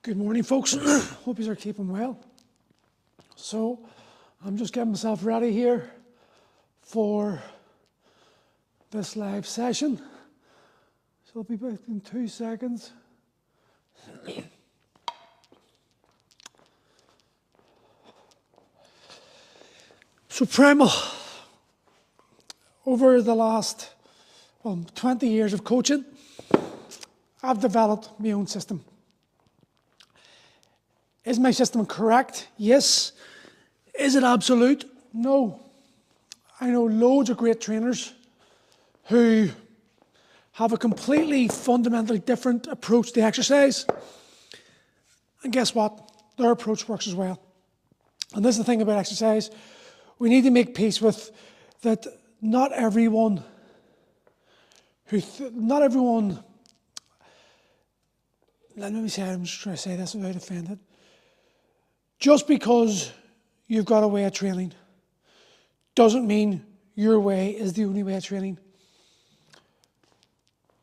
Good morning, folks. Hope you are keeping well. So, I'm just getting myself ready here for this live session. So I'll be back in 2 seconds. So Primal, over the last 20 years of coaching, I've developed my own system. Is my system correct? Yes. Is it absolute? No. I know loads of great trainers who have a completely fundamentally different approach to exercise. And guess what? Their approach works as well. And this is the thing about exercise. We need to make peace with that not everyone, let me say, I'm just trying to say this without offending. Just because you've got a way of training doesn't mean your way is the only way of training.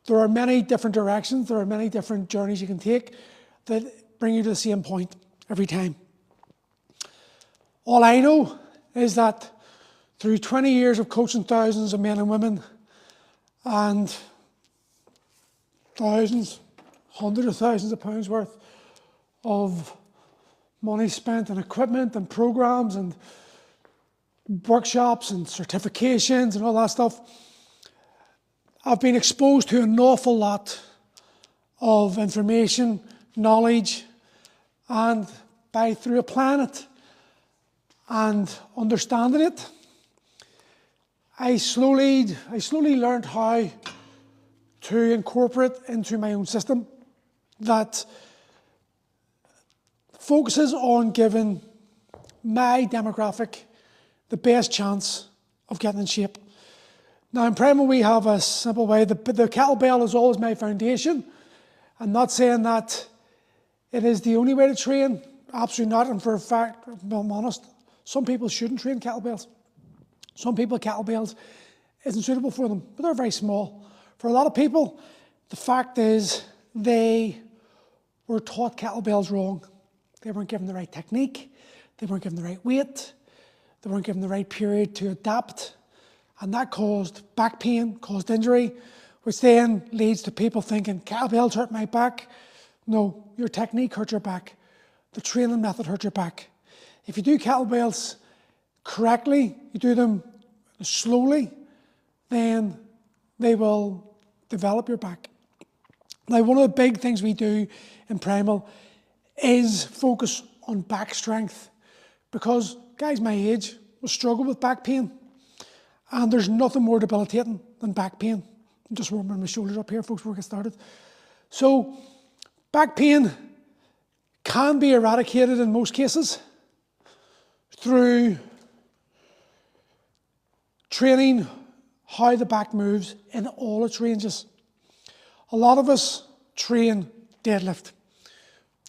There are many different directions, there are many different journeys you can take that bring you to the same point every time. All I know is that through 20 years of coaching thousands of men and women and thousands, hundreds of thousands of pounds worth of money spent on equipment and programs and workshops and certifications and all that stuff, I've been exposed to an awful lot of information, knowledge, and through applying it and understanding it, I slowly learned how to incorporate into my own system that focuses on giving my demographic the best chance of getting in shape. Now in Primal we have a simple way. The kettlebell is always my foundation. I'm not saying that it is the only way to train. Absolutely not. And for a fact, if I'm honest, some people shouldn't train kettlebells. Some people, kettlebells isn't suitable for them, but they're very small. For a lot of people, the fact is they were taught kettlebells wrong. They weren't given the right technique, they weren't given the right weight, they weren't given the right period to adapt, and that caused back pain, caused injury, which then leads to people thinking, kettlebells hurt my back. No, your technique hurt your back. The training method hurt your back. If you do kettlebells correctly, you do them slowly, then they will develop your back. Now, one of the big things we do in Primal is focus on back strength, because guys my age will struggle with back pain, and there's nothing more debilitating than back pain. I'm just warming my shoulders up here, folks, before we get started. So back pain can be eradicated in most cases through training how the back moves in all its ranges. A lot of us train deadlift,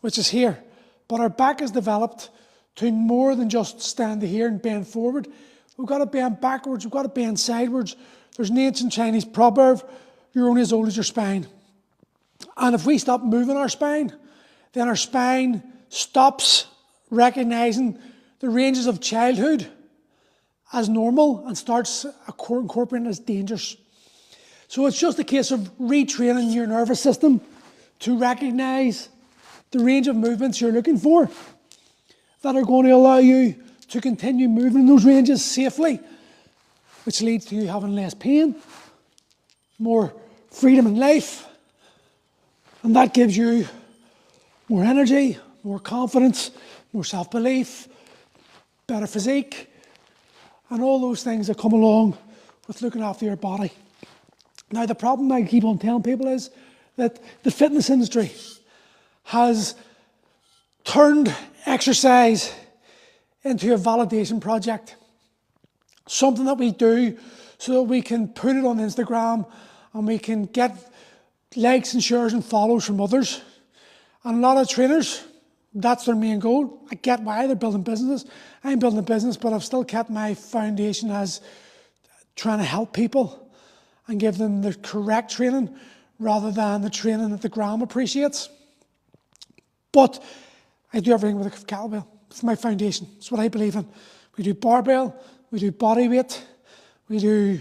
which is here, but our back is developed to more than just stand here and bend forward. We've got to bend backwards, we've got to bend sidewards. There's an ancient Chinese proverb, you're only as old as your spine. And if we stop moving our spine, then our spine stops recognizing the ranges of childhood as normal and starts incorporating as dangerous. So it's just a case of retraining your nervous system to recognize the range of movements you're looking for that are going to allow you to continue moving in those ranges safely, which leads to you having less pain, more freedom in life, and that gives you more energy, more confidence, more self-belief, better physique, and all those things that come along with looking after your body. Now, the problem I keep on telling people is that the fitness industry has turned exercise into a validation project. Something that we do so that we can put it on Instagram and we can get likes and shares and follows from others. And a lot of trainers, that's their main goal. I get why they're building businesses. I'm building a business, but I've still kept my foundation as trying to help people and give them the correct training rather than the training that the gram appreciates. But I do everything with a kettlebell. It's my foundation. It's what I believe in. We do barbell, we do body weight, we do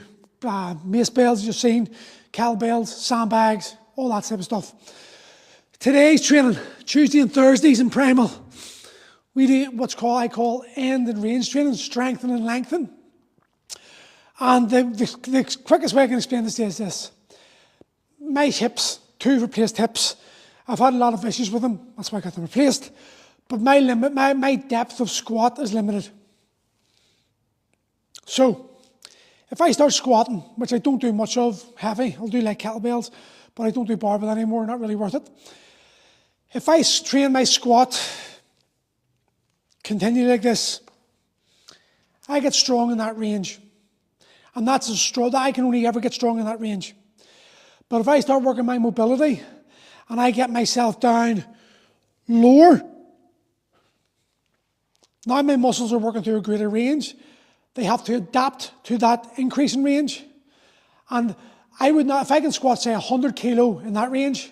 mace bells, as you've seen, kettlebells, sandbags, all that type of stuff. Today's training, Tuesday and Thursdays in Primal, we do I call end and range training, strengthen and lengthen. And the quickest way I can explain this is this. My hips, 2 replaced hips, I've had a lot of issues with them, that's why I got them replaced. But my depth of squat is limited. So, if I start squatting, which I don't do much of, heavy, I'll do like kettlebells, but I don't do barbell anymore, not really worth it. If I train my squat, continue like this, I get strong in that range. And that's as strong, I can only ever get strong in that range. But if I start working my mobility, and I get myself down lower, now my muscles are working through a greater range. They have to adapt to that increase in range. And I would not, if I can squat, say, 100 kilo in that range,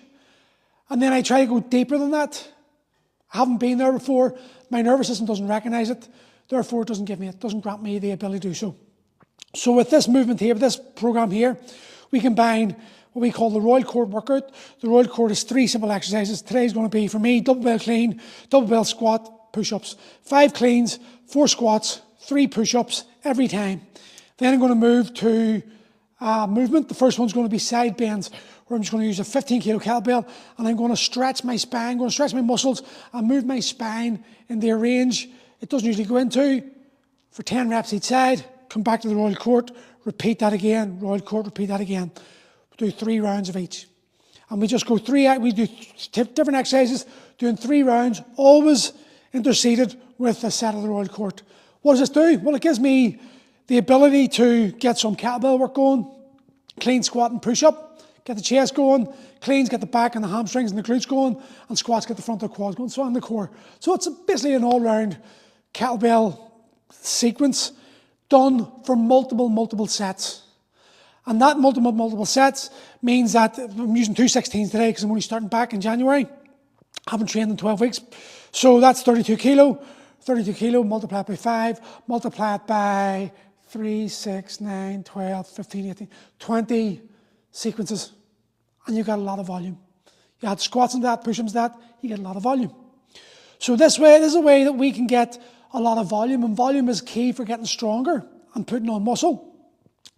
and then I try to go deeper than that, I haven't been there before, my nervous system doesn't recognize it, therefore it doesn't grant me the ability to do so. So with this movement here, with this program here, we combine what we call the Royal Court workout. The Royal Court is 3 simple exercises. Today's going to be, for me, double bell clean, double bell squat, push-ups. 5 cleans, 4 squats, 3 push-ups every time. Then I'm going to move to movement. The first one's going to be side bends, where I'm just going to use a 15 kilo kettlebell, and I'm going to stretch my spine, going to stretch my muscles, and move my spine in the range it doesn't usually go into, for 10 reps each side. Come back to the Royal Court, repeat that again, Royal Court, repeat that again. We do 3 rounds of each. And we just go we do different exercises, doing 3 rounds, always interceded with a set of the Royal Court. What does this do? Well, it gives me the ability to get some kettlebell work going, clean squat and push up, get the chest going, cleans get the back and the hamstrings and the glutes going, and squats get the front of the quads going, so on the core. So it's basically an all-round kettlebell sequence done for multiple sets. And that multiple sets means that I'm using 2 16s today because I'm only starting back in January. I haven't trained in 12 weeks. So that's 32 kilo. 32 kilo multiplied by 5, multiplied by 3, 6, 9, 12, 15, 18, 20 sequences. And you got a lot of volume. You add squats into that, push-ups into that, you get a lot of volume. So this is a way that we can get a lot of volume, and volume is key for getting stronger and putting on muscle.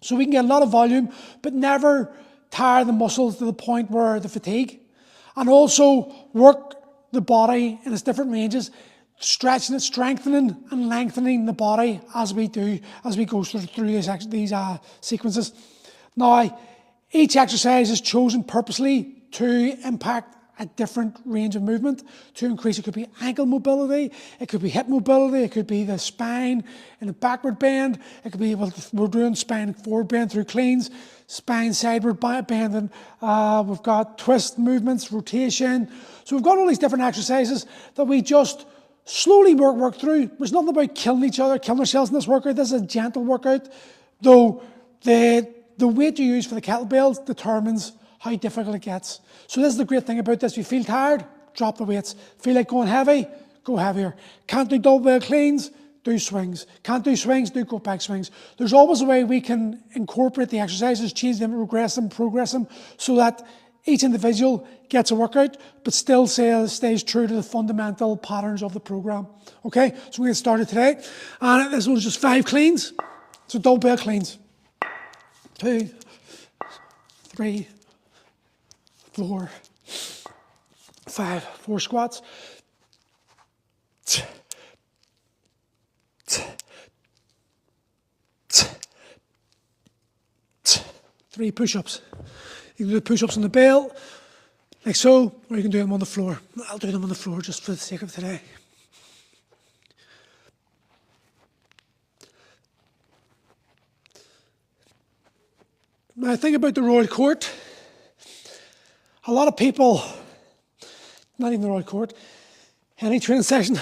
So we can get a lot of volume, but never tire the muscles to the point where the fatigue. And also work the body in its different ranges, stretching it, strengthening and lengthening the body as we go through these sequences. Now, each exercise is chosen purposely to impact a different range of movement to increase. It could be ankle mobility, it could be hip mobility, it could be the spine in a backward bend, it could be, we're doing spine forward bend through cleans, spine sideward bending, we've got twist movements, rotation. So we've got all these different exercises that we just slowly work through. There's nothing about killing each other, killing ourselves in this workout. This is a gentle workout, though the weight you use for the kettlebells determines how difficult it gets. So this is the great thing about this. If you feel tired, drop the weights. Feel like going heavy, go heavier. Can't do double bell cleans, do swings. Can't do swings, do go back swings. There's always a way we can incorporate the exercises, change them, regress them, progress them, so that each individual gets a workout, but still stays true to the fundamental patterns of the program. Okay, so we get started today. And this one's just 5 cleans. So double bell cleans. 2, 3, 4, 5, 4 squats. 3 push-ups. You can do the push-ups on the bell, like so, or you can do them on the floor. I'll do them on the floor just for the sake of today. Now, think about the Royal Court. A lot of people, not even the Royal Court, any training session,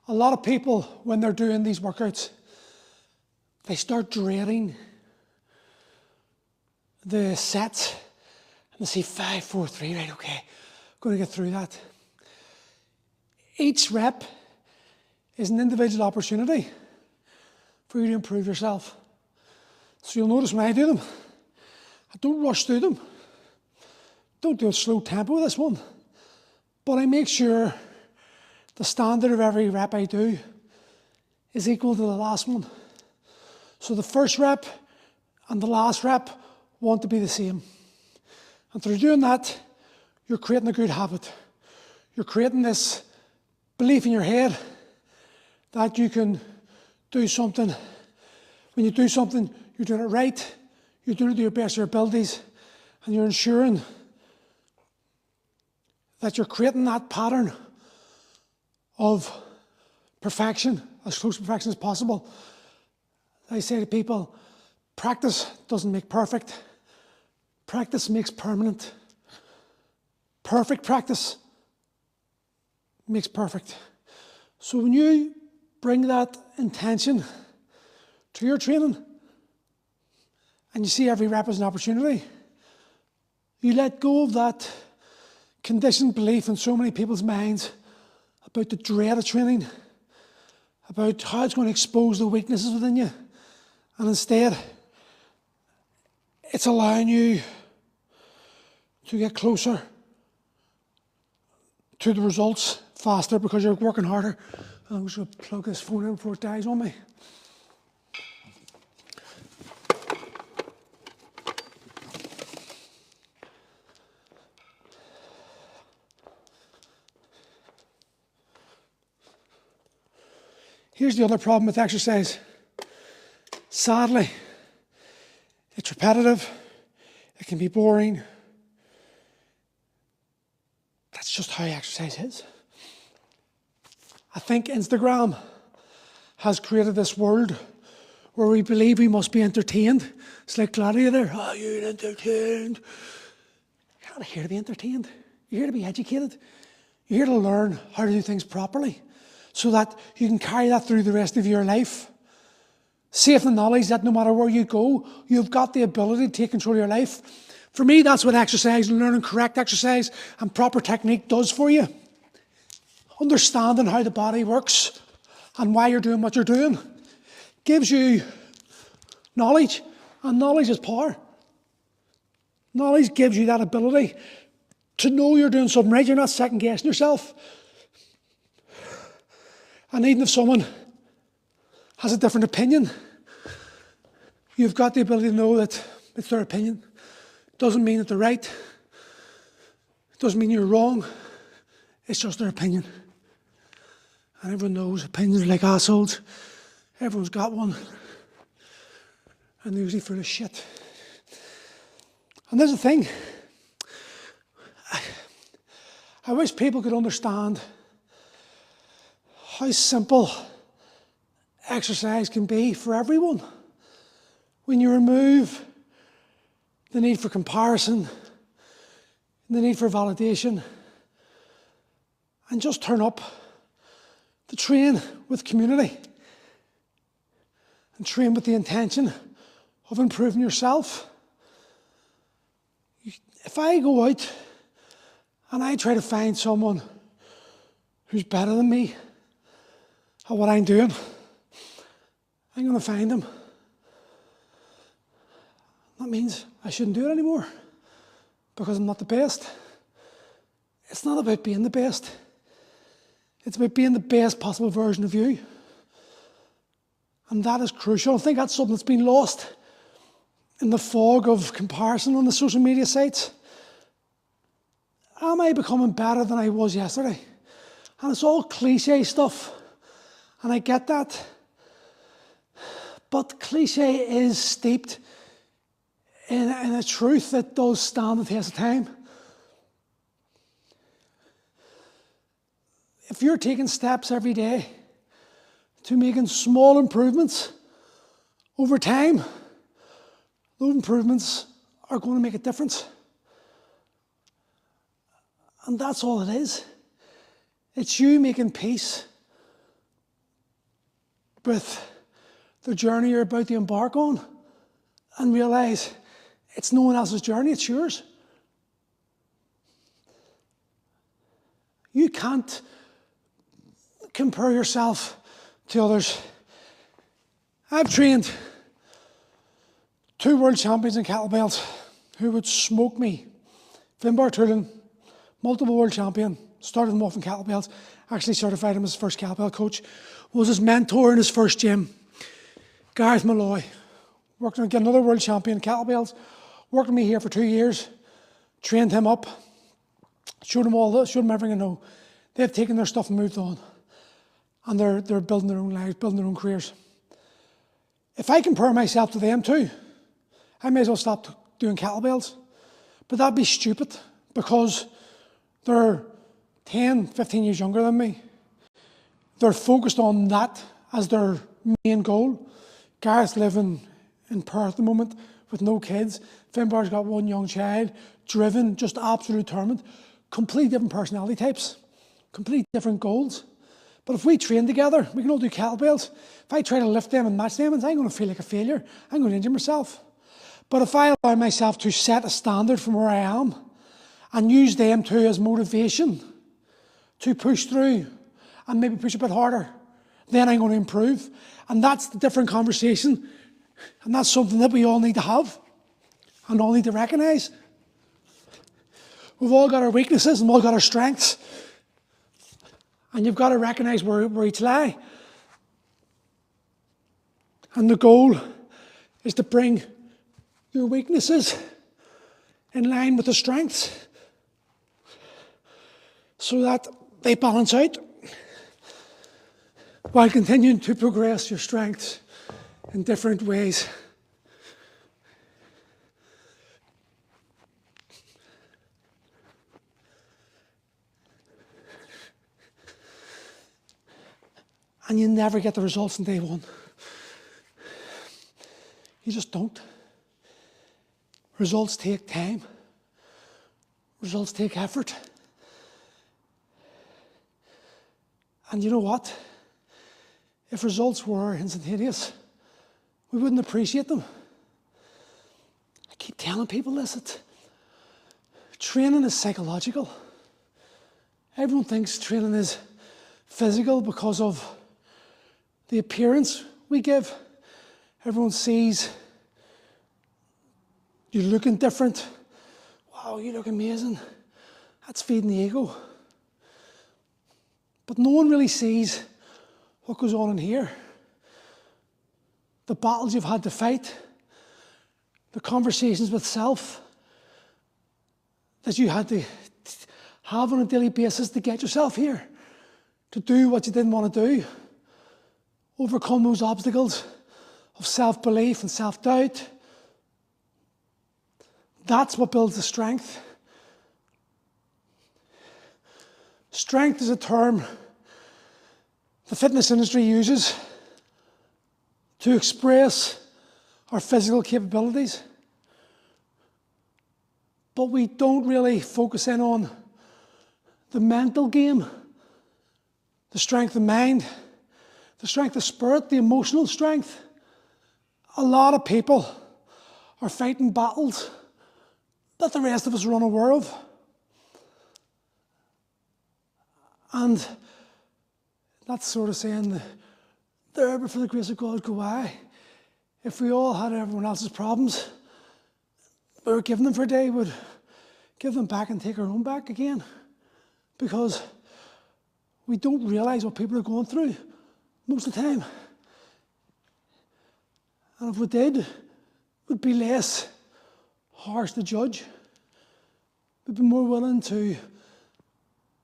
a lot of people, when they're doing these workouts, they start dreading the sets, and they say 5, 4, 3, right, okay, I'm going to get through that. Each rep is an individual opportunity for you to improve yourself. So you'll notice when I do them, I don't rush through them. Don't do a slow tempo with this one. But I make sure the standard of every rep I do is equal to the last one. So the first rep and the last rep want to be the same. And through doing that, you're creating a good habit. You're creating this belief in your head that you can do something. When you do something, you're doing it right, you're doing it to your best of your abilities, and you're ensuring that you're creating that pattern of perfection, as close to perfection as possible. I say to people, practice doesn't make perfect. Practice makes permanent. Perfect practice makes perfect. So when you bring that intention to your training and you see every rep as an opportunity, you let go of that conditioned belief in so many people's minds about the dread of training, about how it's going to expose the weaknesses within you. And instead, it's allowing you to get closer to the results faster because you're working harder. I'm just going to plug this phone in before it dies on me. Here's the other problem with exercise. Sadly, it's repetitive, it can be boring. That's just how exercise is. I think Instagram has created this world where we believe we must be entertained. It's like Gladiator, oh, you're entertained. You're not here to be entertained. You're here to be educated. You're here to learn how to do things properly so that you can carry that through the rest of your life. Safe in the knowledge that no matter where you go, you've got the ability to take control of your life. For me, that's what exercise and learning correct exercise and proper technique does for you. Understanding how the body works and why you're doing what you're doing gives you knowledge, and knowledge is power. Knowledge gives you that ability to know you're doing something right. You're not second guessing yourself. And even if someone has a different opinion, you've got the ability to know that it's their opinion. It doesn't mean that they're right. It doesn't mean you're wrong. It's just their opinion. And everyone knows opinions are like assholes. Everyone's got one. And they're usually full of shit. And there's the thing. I wish people could understand how simple exercise can be for everyone. When you remove the need for comparison, the need for validation, and just turn up to train with community and train with the intention of improving yourself. If I go out and I try to find someone who's better than me at what I'm doing, I'm going to find them. That means I shouldn't do it anymore because I'm not the best. It's not about being the best. It's about being the best possible version of you. And that is crucial. I think that's something that's been lost in the fog of comparison on the social media sites. Am I becoming better than I was yesterday? And it's all cliche stuff. And I get that. But cliche is steeped in a truth that does stand the test of time. If you're taking steps every day to making small improvements over time, those improvements are going to make a difference. And that's all it is. It's you making peace with the journey you're about to embark on and realize it's no one else's journey, it's yours. You can't compare yourself to others. I've trained 2 world champions in kettlebells who would smoke me. Finbar Tulin, multiple world champion, started him off in kettlebells, actually certified him as his first kettlebell coach, was his mentor in his first gym. Gareth Malloy, worked on another world champion in kettlebells, worked with me here for 2 years, trained him up, showed him everything I know. They've taken their stuff and moved on. And they're building their own lives, building their own careers. If I compare myself to them too, I may as well stop doing kettlebells. But that'd be stupid because they're 10, 15 years younger than me. They're focused on that as their main goal. Gareth's living in Perth at the moment with no kids. Finbar's got 1 young child, driven, just absolutely determined. Completely different personality types, completely different goals. But if we train together, we can all do kettlebells. If I try to lift them and match them, I'm going to feel like a failure. I'm going to injure myself. But if I allow myself to set a standard from where I am and use them too as motivation to push through and maybe push a bit harder, then I'm going to improve. And that's the different conversation. And that's something that we all need to have and all need to recognise. We've all got our weaknesses and we've all got our strengths. And you've got to recognise where each lie. And the goal is to bring your weaknesses in line with the strengths so that they balance out while continuing to progress your strengths in different ways. And you never get the results in day one. You just don't. Results take time. Results take effort. And you know what? If results were instantaneous, we wouldn't appreciate them. I keep telling people this, that training is psychological. Everyone thinks training is physical because of the appearance we give. Everyone sees you looking different. Wow, you look amazing. That's feeding the ego. But no one really sees what goes on in here. The battles you've had to fight, the conversations with self that you had to have on a daily basis to get yourself here, to do what you didn't want to do, overcome those obstacles of self-belief and self-doubt. That's what builds the strength. Strength is a term the fitness industry uses to express our physical capabilities. But we don't really focus in on the mental game, the strength of mind, the strength of spirit, the emotional strength. A lot of people are fighting battles that the rest of us are unaware of. And that's sort of saying, there, but for the grace of God, go I. If we all had everyone else's problems, we were giving them for a day, would give them back and take our own back again. Because we don't realise what people are going through most of the time. And if we did, we'd be less harsh to judge. We'd be more willing to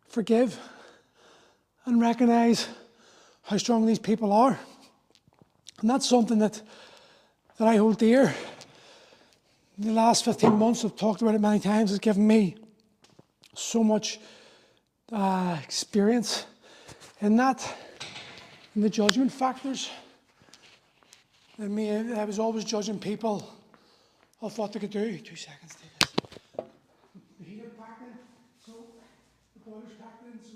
forgive and recognise how strong these people are. And that's something that I hold dear. The last 15 months, I've talked about it many times, has given me so much experience in that, in the judgment factors. I was always judging people of what they could do. 2 seconds, take this. The heater packed in, so the boiler's packed in, so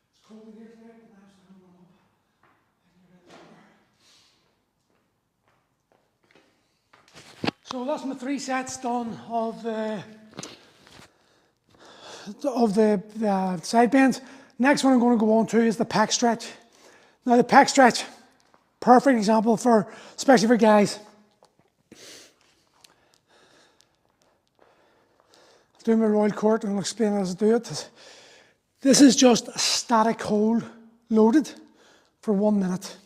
it's cold in here today, but I'm just going to warm up. So that's my 3 sets done of the side bends. Next one I'm going to go on to is the pec stretch. Now the pec stretch, perfect example especially for guys. I'm doing my Royal Court and I'll explain as I do it. This is just a static hold loaded for 1 minute.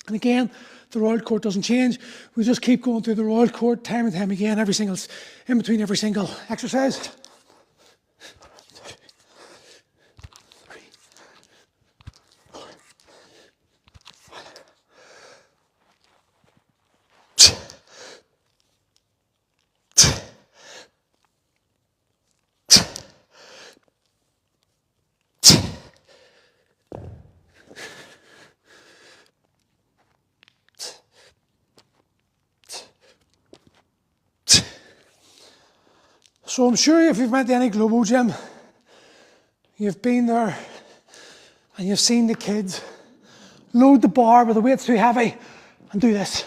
And again, the Royal Court doesn't change. We just keep going through the Royal Court time and time again, in between every single exercise. So I'm sure if you've been to any Globo gym, you've been there and you've seen the kids load the bar with the weights too heavy and do this.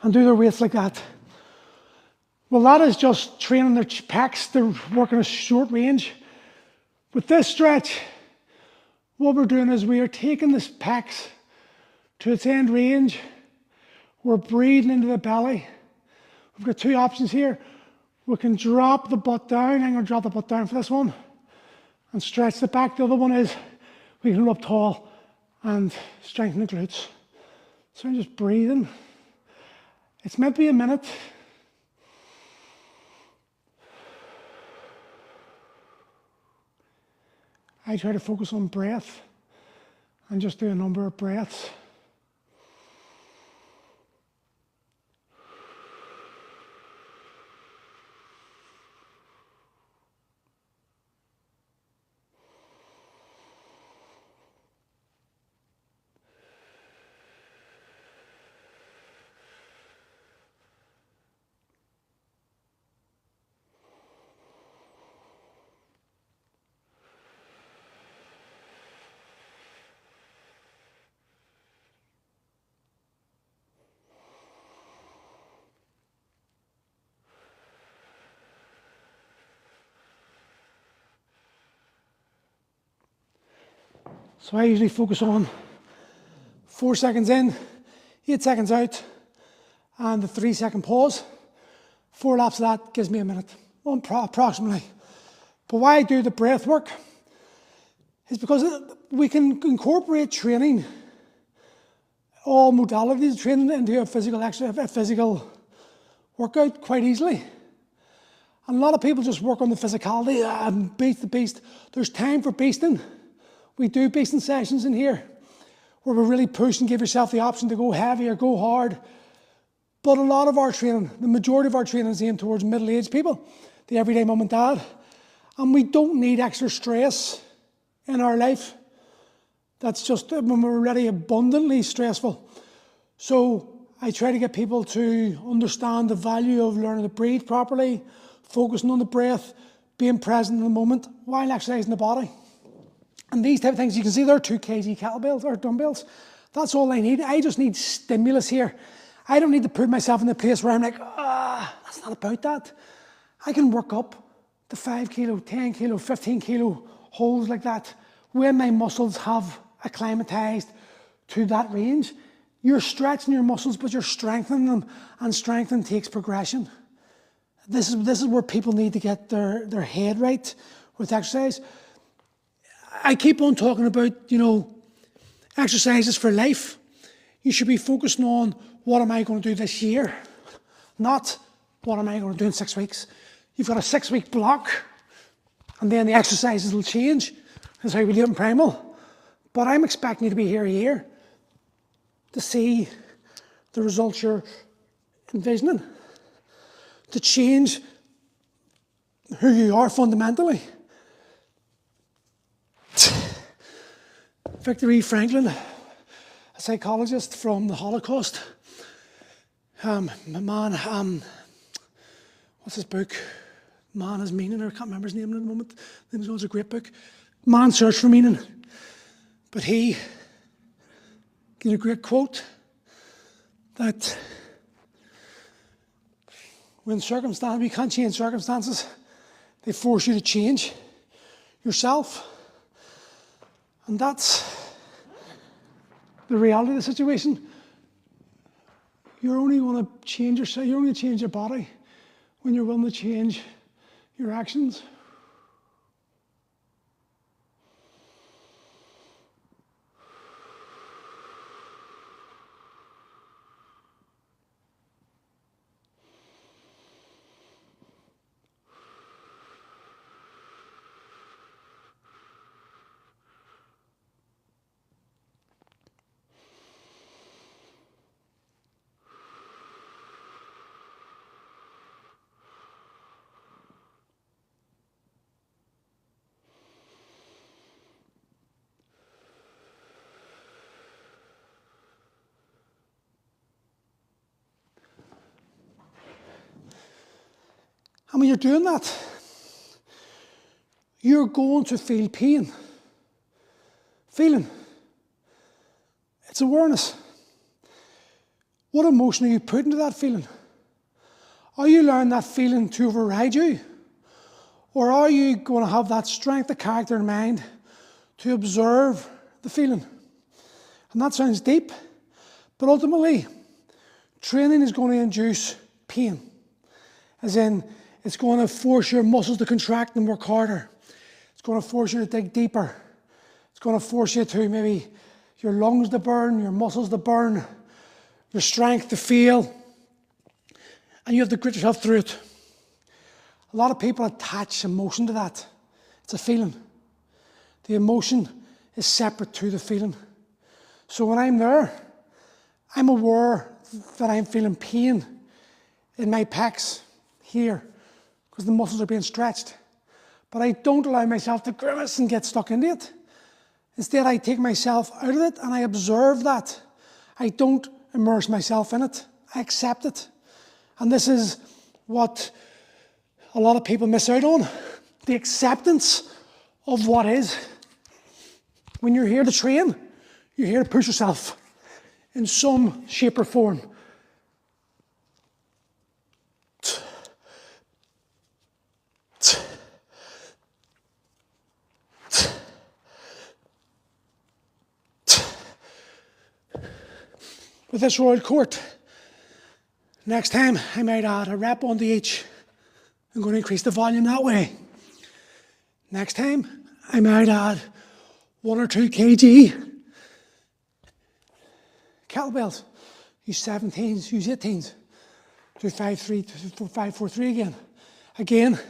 And do their weights like that. Well, that is just training their pecs. They're working a short range. With this stretch, what we're doing is we are taking this pecs to its end range. We're breathing into the belly. We've got two options here. We can drop the butt down. I'm going to drop the butt down for this one and stretch the back. The other one is we can go up tall and strengthen the glutes. So I'm just breathing. It's meant to be a minute. I try to focus on breath and just do a number of breaths. So I usually focus on 4 seconds in, 8 seconds out, and the 3-second pause. 4 laps of that gives me a minute, approximately. But why I do the breath work is because we can incorporate training, all modalities of training into a physical workout quite easily. And a lot of people just work on the physicality and beat the beast. There's time for beasting. We do beasting sessions in here where we really push and give yourself the option to go heavy or go hard. But a lot of our training, the majority of our training is aimed towards middle-aged people, the everyday mum and dad. And we don't need extra stress in our life. That's just when we're already abundantly stressful. So I try to get people to understand the value of learning to breathe properly, focusing on the breath, being present in the moment while exercising the body. And these type of things, you can see there are 2 kg kettlebells or dumbbells. That's all I need. I just need stimulus here. I don't need to put myself in the place where I'm like, that's not about that. I can work up to 5 kilo, 10 kilo, 15 kilo holds like that when my muscles have acclimatized to that range. You're stretching your muscles, but you're strengthening them, and strengthening takes progression. This is where people need to get their head right with exercise. I keep on talking about, exercises for life. You should be focusing on what am I going to do this year, not what am I going to do in 6 weeks. You've got a 6-week block, and then the exercises will change. That's how we do it in Primal. But I'm expecting you to be here a year to see the results you're envisioning, to change who you are fundamentally. Victor E. Franklin, a psychologist from the Holocaust, what's his book? Man Is Meaning, I can't remember his name at the moment. It was a great book. Man's Search for Meaning. But he gave a great quote that when you can't change circumstances, they force you to change yourself. And that's the reality of the situation. You're only going to change yourself, you're only going to change your body when you're willing to change your actions. And when you're doing that, you're going to feel pain. Feeling. It's awareness. What emotion are you putting to that feeling? Are you allowing that feeling to override you? Or are you going to have that strength of character and mind to observe the feeling? And that sounds deep, but ultimately, training is going to induce pain. As in, it's going to force your muscles to contract and work harder. It's going to force you to dig deeper. It's going to force you to maybe your lungs to burn, your muscles to burn, your strength to fail. And you have to grit yourself through it. A lot of people attach emotion to that. It's a feeling. The emotion is separate to the feeling. So when I'm there, I'm aware that I'm feeling pain in my pecs here because the muscles are being stretched. But I don't allow myself to grimace and get stuck into it. Instead, I take myself out of it and I observe that. I don't immerse myself in it. I accept it. And this is what a lot of people miss out on. The acceptance of what is. When you're here to train, you're here to push yourself in some shape or form. With this royal court, next time I might add a rep onto each. I'm going to increase the volume that way. Next time I might add 1 or 2 kg kettlebells. Use 17s, use 18s. Do 5-3, 5-4-3 again. Again,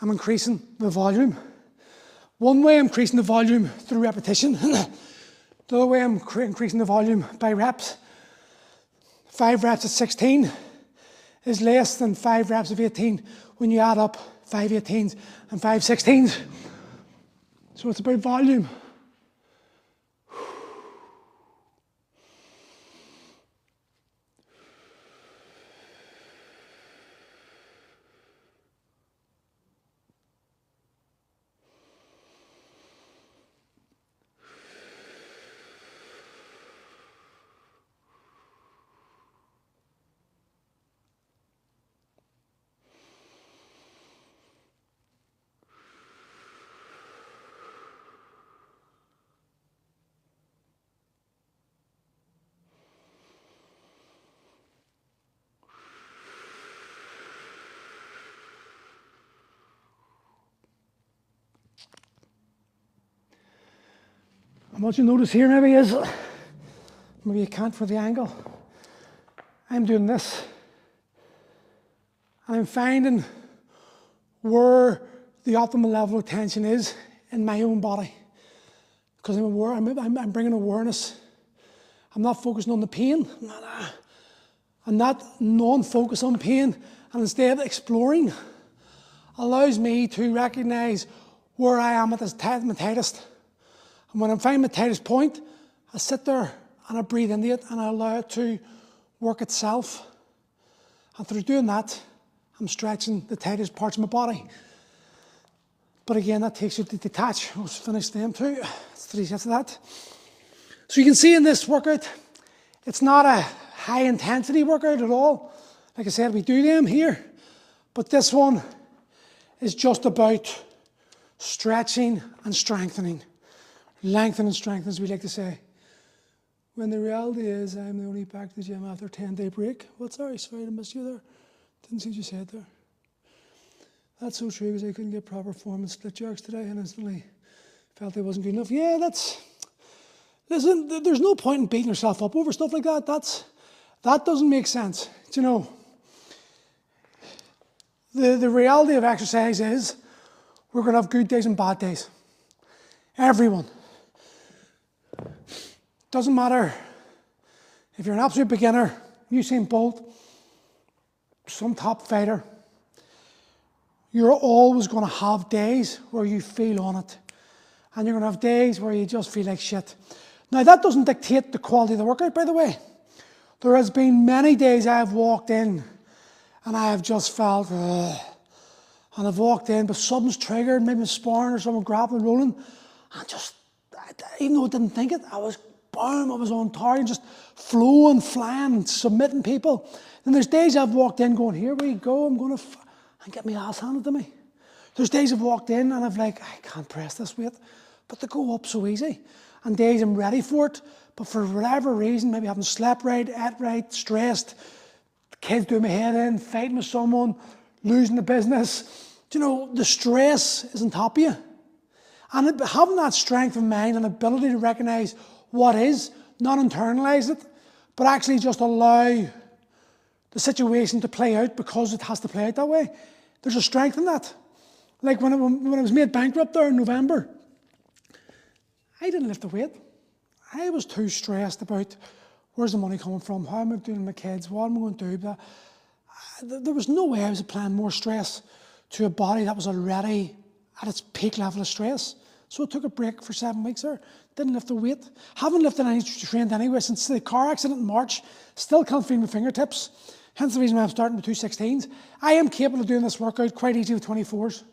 I'm increasing the volume. One way I'm increasing the volume through repetition. The other way I'm increasing the volume by reps. 5 reps at 16 is less than 5 reps of 18 when you add up 5 18s and 5 16s. So it's about volume. And what you notice here maybe is, maybe you can't for the angle, I'm doing this. And I'm finding where the optimal level of tension is in my own body. Because I'm aware, I'm bringing awareness. I'm not focusing on the pain. I'm not non-focus on pain. And instead exploring allows me to recognize where I am at my tightest. And when I'm finding my tightest point, I sit there and I breathe into it and I allow it to work itself. And through doing that, I'm stretching the tightest parts of my body. But again, that takes you to detach. Let's finish them too. It's 3 sets of that. So you can see in this workout, it's not a high intensity workout at all. Like I said, we do them here. But this one is just about stretching and strengthening. lengthen and strengthen, as we like to say. When the reality is I'm the only back to the gym after a 10-day break. Well, sorry I missed you there. Didn't see what you said there. That's so true, because I couldn't get proper form in split jerks today and instantly felt I wasn't good enough. Yeah, listen, there's no point in beating yourself up over stuff like that. That doesn't make sense. Do you know, the reality of exercise is we're going to have good days and bad days. Everyone. Doesn't matter if you're an absolute beginner, Usain Bolt, some top fighter, you're always going to have days where you feel on it. And you're going to have days where you just feel like shit. Now, that doesn't dictate the quality of the workout, by the way. There has been many days I've walked in and I have just felt, ugh. And I've walked in, but something's triggered, maybe a sparring or something, grappling, rolling. And just, even though I didn't think it, I was on target, just flowing, flying, submitting people. Then there's days I've walked in going, here we go, I'm going to and get my ass handed to me. There's days I've walked in and I've like, I can't press this weight, but they go up so easy. And days I'm ready for it, but for whatever reason, maybe I haven't slept right, ate right, stressed, the kids doing my head in, fighting with someone, losing the business. Do you know, the stress is on top of you. And having that strength of mind and ability to recognise what is, not internalise it, but actually just allow the situation to play out because it has to play out that way. There's a strength in that. Like when I was made bankrupt there in November, I didn't lift the weight. I was too stressed about where's the money coming from, how am I doing with my kids, what am I going to do? But there was no way I was applying more stress to a body that was already at its peak level of stress. So I took a break for 7 weeks there, didn't lift the weight. Haven't lifted any trained anyway since the car accident in March. Still can't feel my fingertips. Hence the reason why I'm starting with 216s. I am capable of doing this workout quite easy with 24s.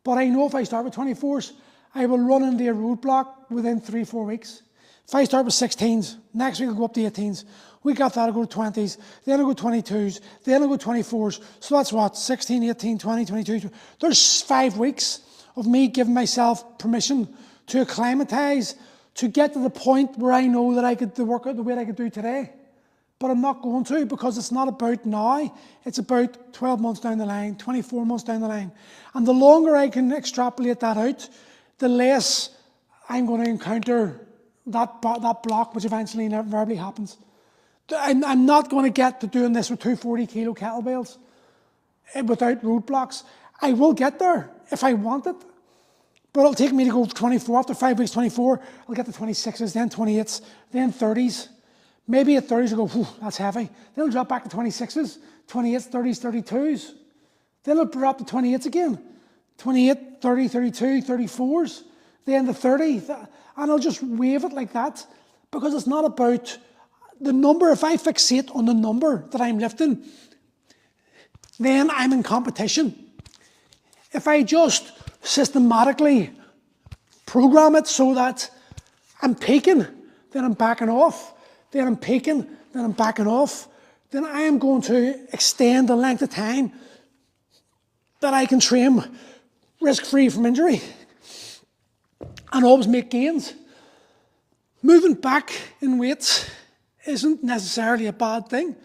But I know if I start with 24s, I will run into a roadblock within 3-4 weeks. If I start with 16s, next week I'll go up to 18s. Week after that I'll go to 20s, then I'll go 22s, then I'll go 24s. So that's what, 16, 18, 20, 22. There's 5 weeks of me giving myself permission to acclimatise, to get to the point where I know that I could work out the weight I could do today. But I'm not going to, because it's not about now. It's about 12 months down the line, 24 months down the line. And the longer I can extrapolate that out, the less I'm going to encounter that block, which eventually inevitably happens. I'm not going to get to doing this with 240 kilo kettlebells without roadblocks. I will get there if I want it. But it'll take me to go 24. After 5 weeks, 24, I'll get to 26s, then 28s, then 30s. Maybe at 30s I'll go, whew, that's heavy. Then I'll drop back to 26s, 28s, 30s, 32s. Then I'll drop to 28s again. 28, 30, 32, 34s. Then the 30. And I'll just wave it like that. Because it's not about the number. If I fixate on the number that I'm lifting, then I'm in competition. If I just systematically program it so that I'm peaking, then I'm backing off. Then I'm peaking, then I'm backing off. Then I am going to extend the length of time that I can train risk-free from injury and always make gains. Moving back in weights isn't necessarily a bad thing.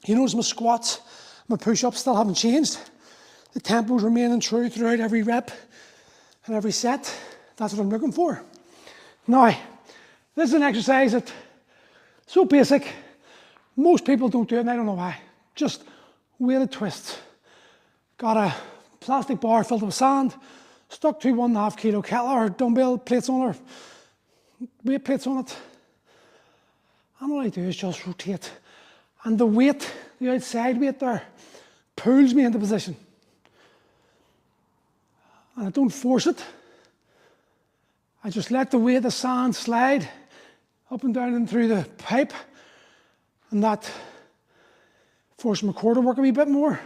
You notice my squats, my push-ups still haven't changed. The tempo's remaining true throughout every rep and every set. That's what I'm looking for. Now, this is an exercise that's so basic. Most people don't do it, and I don't know why. Just weighted twists. Got a plastic bar filled with sand, stuck to 1.5 kilo kettle or dumbbell plates on it, weight plates on it. And all I do is just rotate. And the weight, the outside weight there, pulls me into position. And I don't force it. I just let the weight of the sand slide up and down and through the pipe. And that forces my core to work a wee bit more.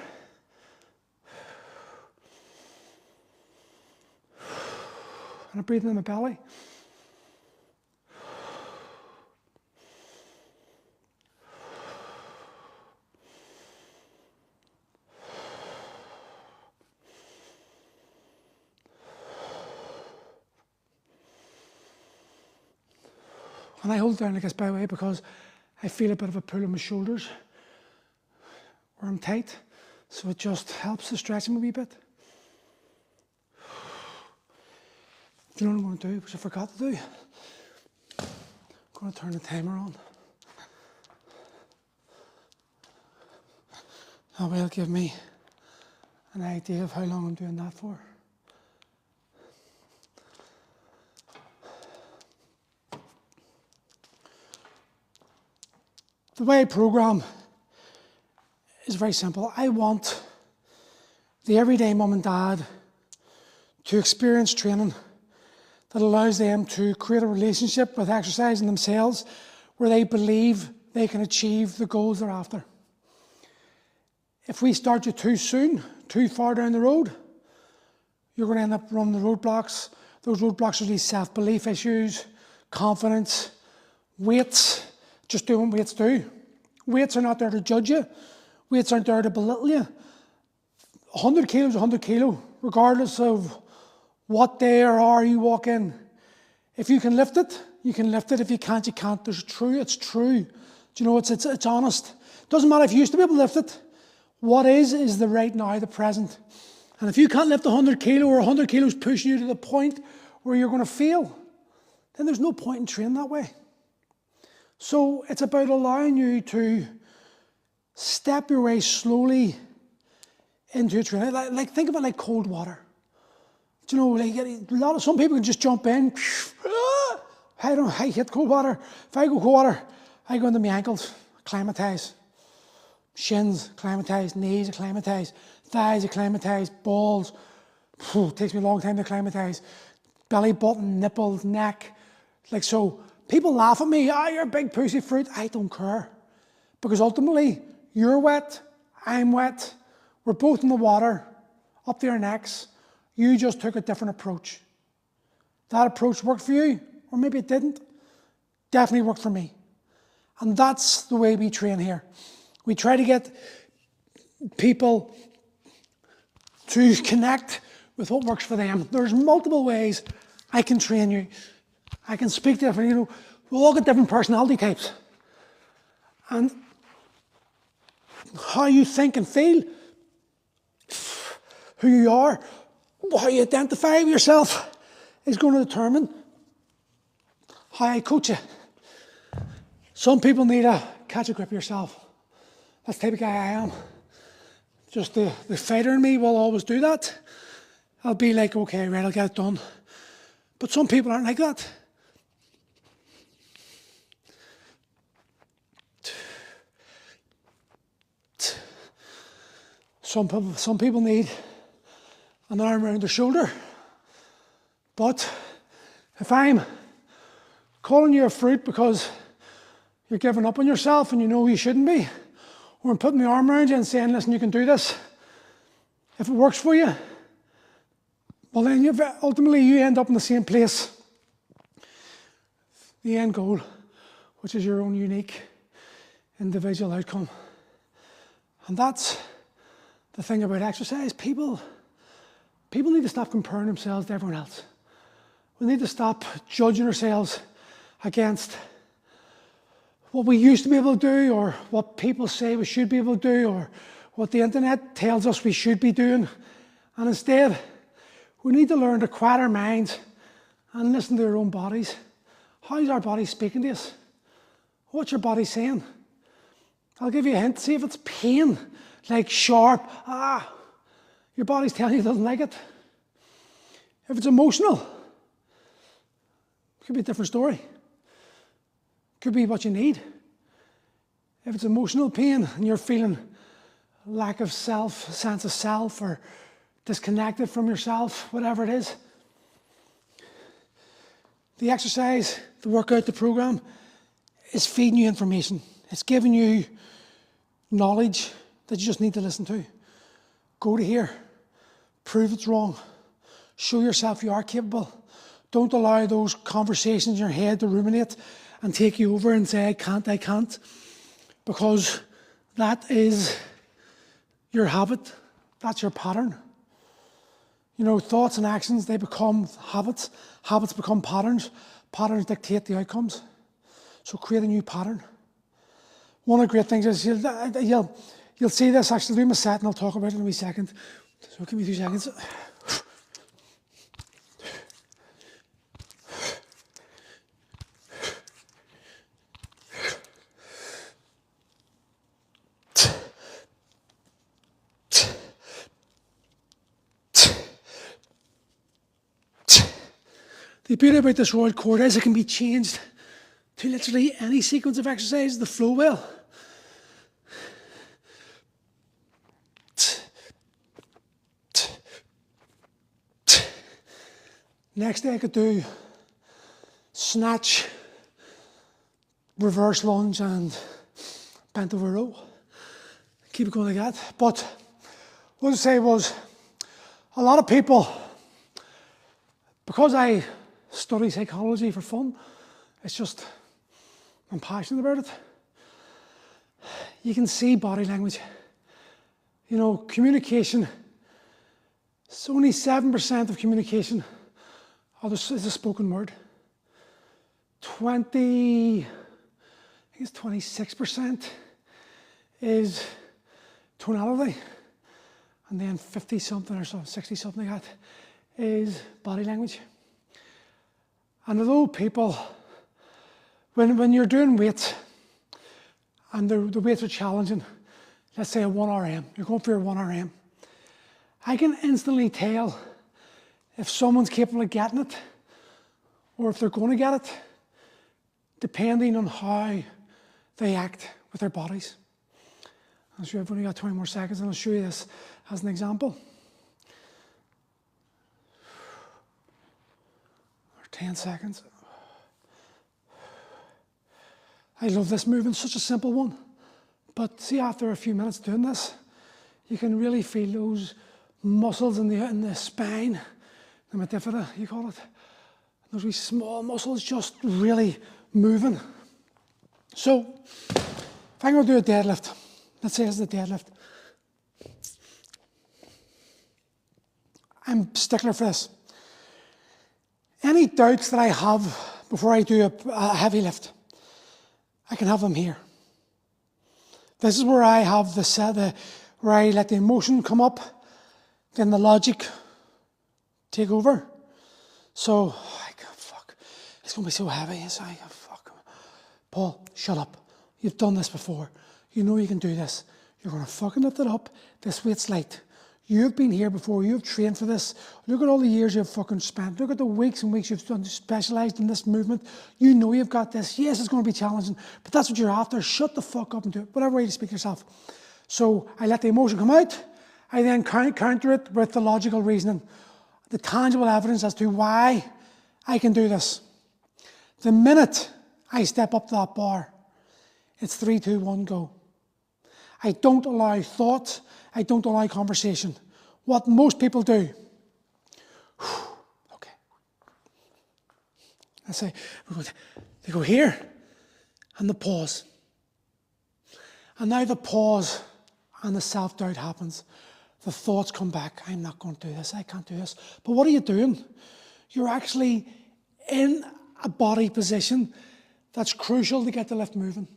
And I breathe in my belly. And I hold it down like this, by the way, because I feel a bit of a pull in my shoulders where I'm tight. So it just helps to stretch them a wee bit. Do you know what I'm going to do, which I forgot to do? I'm going to turn the timer on. That will give me an idea of how long I'm doing that for. The way I program is very simple. I want the everyday mum and dad to experience training that allows them to create a relationship with exercise and themselves where they believe they can achieve the goals they're after. If we start you too soon, too far down the road, you're going to end up running the roadblocks. Those roadblocks are these self-belief issues, confidence, weights, just doing what weights do. Weights are not there to judge you. Weights aren't there to belittle you. 100 kilos, 100 kilo, regardless of what day or hour you walk in. If you can lift it, you can lift it. If you can't, you can't. It's true. Do you know, it's honest. Doesn't matter if you used to be able to lift it. What is the right now, the present. And if you can't lift 100 kilo or 100 kilos pushing you to the point where you're going to fail, then there's no point in training that way. So it's about allowing you to step your way slowly into a training. Like think of it like cold water. Do you know, some people can just jump in. I hit cold water. If I go cold water, I go into my ankles, acclimatise. Shins, acclimatise. Knees, acclimatise. Thighs, acclimatise. Balls. It takes me a long time to acclimatise. Belly button, nipples, neck. Like so. People laugh at me. You're a big pussy fruit. I don't care. Because ultimately, you're wet. I'm wet. We're both in the water. Up to our necks. You just took a different approach. That approach worked for you, or maybe it didn't. Definitely worked for me. And that's the way we train here. We try to get people to connect with what works for them. There's multiple ways I can train you. I can speak to different, we all get different personality types. And how you think and feel, who you are, how you identify with yourself is going to determine how I coach you. Some people need to catch a grip of yourself. That's the type of guy I am. Just the fighter in me will always do that. I'll be like, okay, right, I'll get it done. But some people aren't like that. Some people need an arm around their shoulder. But if I'm calling you a fruit because you're giving up on yourself and you know you shouldn't be, or I'm putting my arm around you and saying, listen, you can do this. If it works for you, well then ultimately you end up in the same place. The end goal, which is your own unique individual outcome. And that's the thing about exercise. People need to stop comparing themselves to everyone else. We need to stop judging ourselves against what we used to be able to do, or what people say we should be able to do, or what the internet tells us we should be doing. And instead, we need to learn to quiet our minds and listen to our own bodies. How's our body speaking to us? What's your body saying? I'll give you a hint. See if it's pain, like sharp, your body's telling you it doesn't like it. If it's emotional, it could be a different story. Could be what you need. If it's emotional pain and you're feeling lack of self, sense of self, or disconnected from yourself, whatever it is, the exercise, the workout, the program is feeding you information. It's giving you knowledge that you just need to listen to. Go to here. Prove it's wrong. Show yourself you are capable. Don't allow those conversations in your head to ruminate and take you over and say, I can't. Because that is your habit. That's your pattern. Thoughts and actions, they become habits. Habits become patterns. Patterns dictate the outcomes. So create a new pattern. One of the great things is you'll see this actually doing my set, and I'll talk about it in a wee second. So give me 2 seconds. The beauty about this royal chord is it can be changed to literally any sequence of exercise, the flow will. Next day I could do snatch, reverse lunge and bent over row. Keep it going like that. But what I say was, a lot of people, because I study psychology for fun, it's just, I'm passionate about it. You can see body language. You know, communication, it's only 7% of communication is a spoken word. 26% is tonality. And then 50 something or so, 60 something like that is body language. And although people, when you're doing weights and the weights are challenging, let's say a 1RM, you're going for your 1RM, I can instantly tell if someone's capable of getting it or if they're going to get it, depending on how they act with their bodies. I'll show you, I've only got 20 more seconds, and I'll show you this as an example. 10 seconds. I love this movement, such a simple one. But see, after a few minutes doing this, you can really feel those muscles in the spine, the medifida, you call it. Those wee small muscles just really moving. So, if I'm going to do a deadlift, let's say it's a deadlift. I'm a stickler for this. Any doubts that I have before I do a heavy lift, I can have them here. This is where I have where I let the emotion come up, then the logic take over. So, fuck, it's going to be so heavy. Fuck. Paul, shut up. You've done this before. You know you can do this. You're going to fucking lift it up. This weight's light. You've been here before, you've trained for this. Look at all the years you've fucking spent. Look at the weeks and weeks you've done specialised in this movement. You know you've got this. Yes, it's going to be challenging, but that's what you're after. Shut the fuck up and do it. Whatever way to speak yourself. So I let the emotion come out. I then counter it with the logical reasoning, the tangible evidence as to why I can do this. The minute I step up to that bar, it's 3, 2, 1, go. I don't allow thought. I don't allow conversation. What most people do. Okay. I say, they go here, and the pause. And now the pause and the self-doubt happens. The thoughts come back. I'm not going to do this. I can't do this. But what are you doing? You're actually in a body position that's crucial to get the lift moving.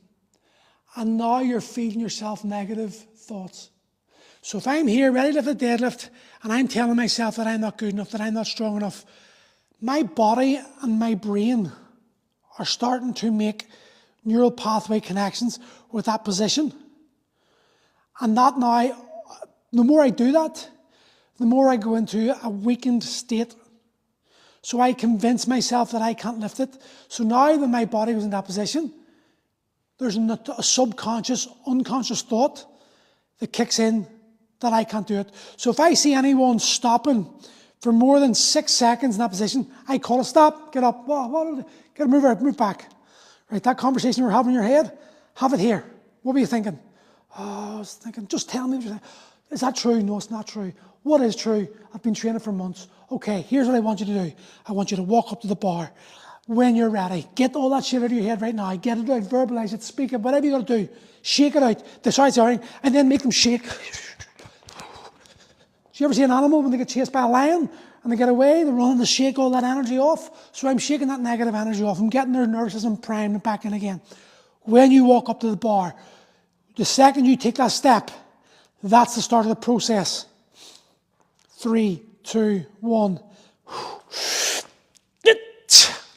And now you're feeding yourself negative thoughts. So if I'm here ready to lift a deadlift and I'm telling myself that I'm not good enough, that I'm not strong enough, my body and my brain are starting to make neural pathway connections with that position. And that now, the more I do that, the more I go into a weakened state. So I convince myself that I can't lift it. So now that my body was in that position, there's a subconscious, unconscious thought that kicks in that I can't do it. So if I see anyone stopping for more than 6 seconds in that position, I call it, stop, get up, get a move back. Right, that conversation we're having in your head, have it here. What were you thinking? Oh, I was thinking, just tell me. Is that true? No, it's not true. What is true? I've been training for months. Okay, here's what I want you to do. I want you to walk up to the bar. When you're ready, get all that shit out of your head right now. Get it out, verbalize it, speak it, whatever you got to do. Shake it out, sorry, and then make them shake. Do you ever see an animal when they get chased by a lion and they get away, they're running to shake all that energy off. So I'm shaking that negative energy off. I'm getting their nervous system primed and back in again. When you walk up to the bar, the second you take that step, that's the start of the process. 3, 2, 1.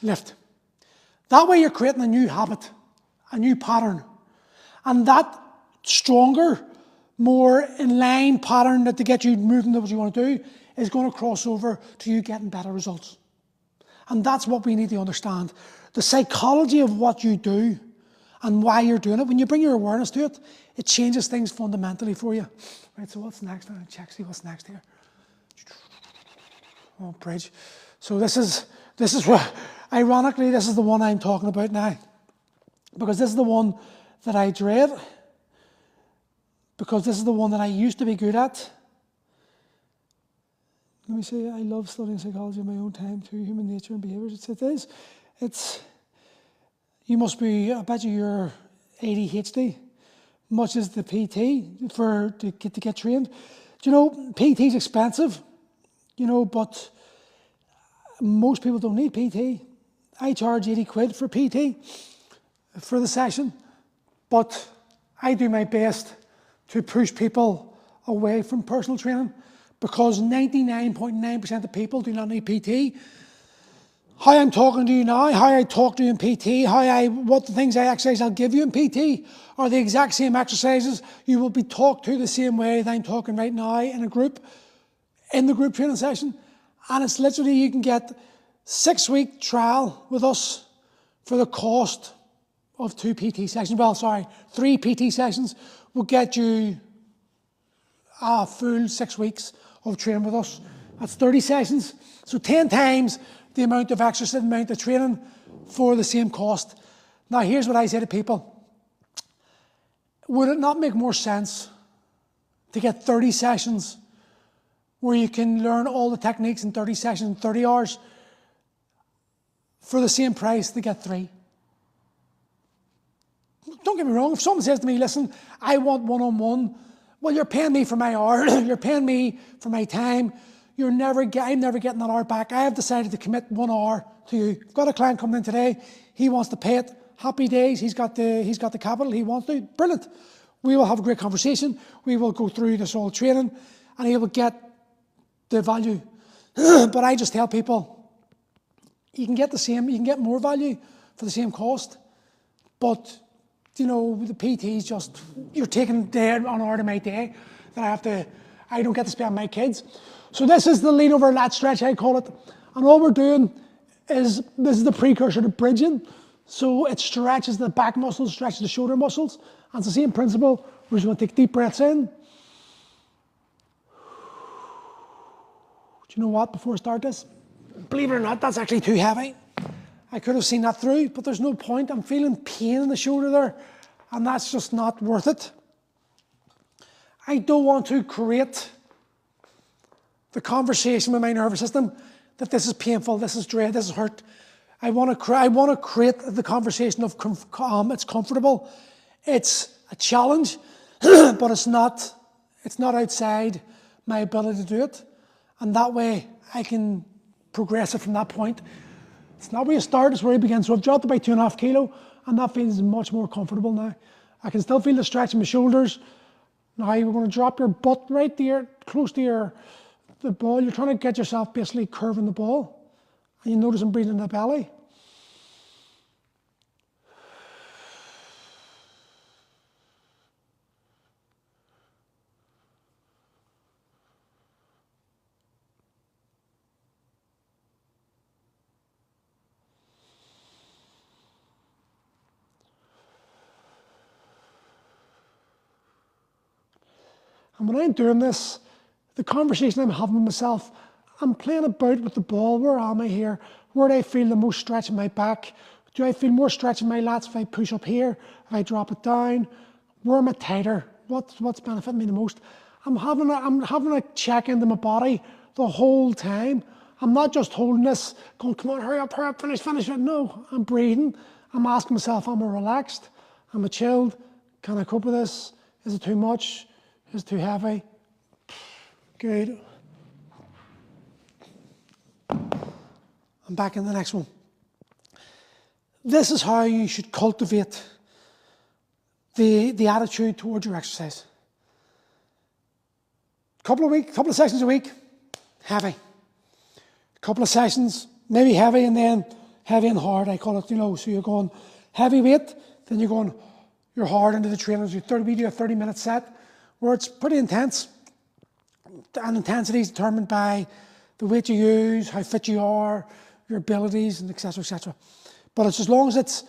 Lift. That way you're creating a new habit, a new pattern. And that stronger, more in line pattern that to get you moving to what you want to do is going to cross over to you getting better results. And that's what we need to understand. The psychology of what you do and why you're doing it. When you bring your awareness to it, it changes things fundamentally for you. Right, so what's next? I'll check, see what's next here. Oh, bridge. So this is what, ironically, this is the one I'm talking about now. Because this is the one that I dread. Because this is the one that I used to be good at. Let me say, I love studying psychology in my own time too, human nature and behaviours. It's, you must be, I bet you're ADHD, much as the PT to get trained. Do you know, PT's expensive, you know, but most people don't need PT. I charge 80 quid for PT for the session, but I do my best to push people away from personal training because 99.9% of people do not need PT. How I'm talking to you now, how I talk to you in PT, what the things I exercise I'll give you in PT are the exact same exercises. You will be talked to the same way that I'm talking right now in a group, in the group training session. And it's literally, you can get 6-week trial with us for the cost of 2 PT sessions. Well, sorry, 3 PT sessions will get you a full 6 weeks of training with us. That's 30 sessions. So 10 times the amount of exercise, the amount of training for the same cost. Now, here's what I say to people. Would it not make more sense to get 30 sessions where you can learn all the techniques in 30 sessions in 30 hours for the same price to get 3? Don't get me wrong, if someone says to me, listen, I want one-on-one, well, you're paying me for my hour, you're paying me for my time, I'm never getting that hour back. I have decided to commit 1 hour to you. I've got a client coming in today, he wants to pay it, happy days, he's got the capital, he wants to, brilliant. We will have a great conversation, we will go through this whole training, and he will get the value. But I just tell people, you can get more value for the same cost, but you know, the PT is just, you're taking an hour of my day that I don't get to spend on my kids. So this is the lean over lat stretch, I call it. And all we're doing is, this is the precursor to bridging. So it stretches the back muscles, stretches the shoulder muscles. And it's the same principle. We're just going to take deep breaths in. Do you know what, before I start this? Believe it or not, that's actually too heavy. I could have seen that through, but there's no point. I'm feeling pain in the shoulder there, and that's just not worth it. I don't want to create the conversation with my nervous system that this is painful, this is dread, this is hurt. I want to create the conversation of it's comfortable, it's a challenge, but it's not outside my ability to do it, and that way I can progress it from that point. It's not where you start, it's where you begin. So I've dropped about 2.5 kilo, and that feels much more comfortable now. I can still feel the stretch in my shoulders. Now we're going to drop your butt right there, close to the ball. You're trying to get yourself basically curving the ball. And you notice I'm breathing in the belly. And when I'm doing this, the conversation I'm having with myself, I'm playing about with the ball. Where am I here? Where do I feel the most stretch in my back? Do I feel more stretch in my lats if I push up here? If I drop it down? Where am I tighter? What's benefiting me the most? I'm having a check into my body the whole time. I'm not just holding this, going, come on, hurry up, finish it. No, I'm breathing. I'm asking myself, am I relaxed? Am I chilled? Can I cope with this? Is it too much? Is it too heavy? Good. and back in the next one. This is how you should cultivate the attitude towards your exercise. Couple of sessions a week, heavy. Couple of sessions, maybe heavy and then heavy and hard, I call it, so you're going heavy weight, then you're hard into the trainers. We do a 30-minute set where it's pretty intense. And intensity is determined by the weight you use, how fit you are, your abilities, and etc., etc. But it's as long as it's,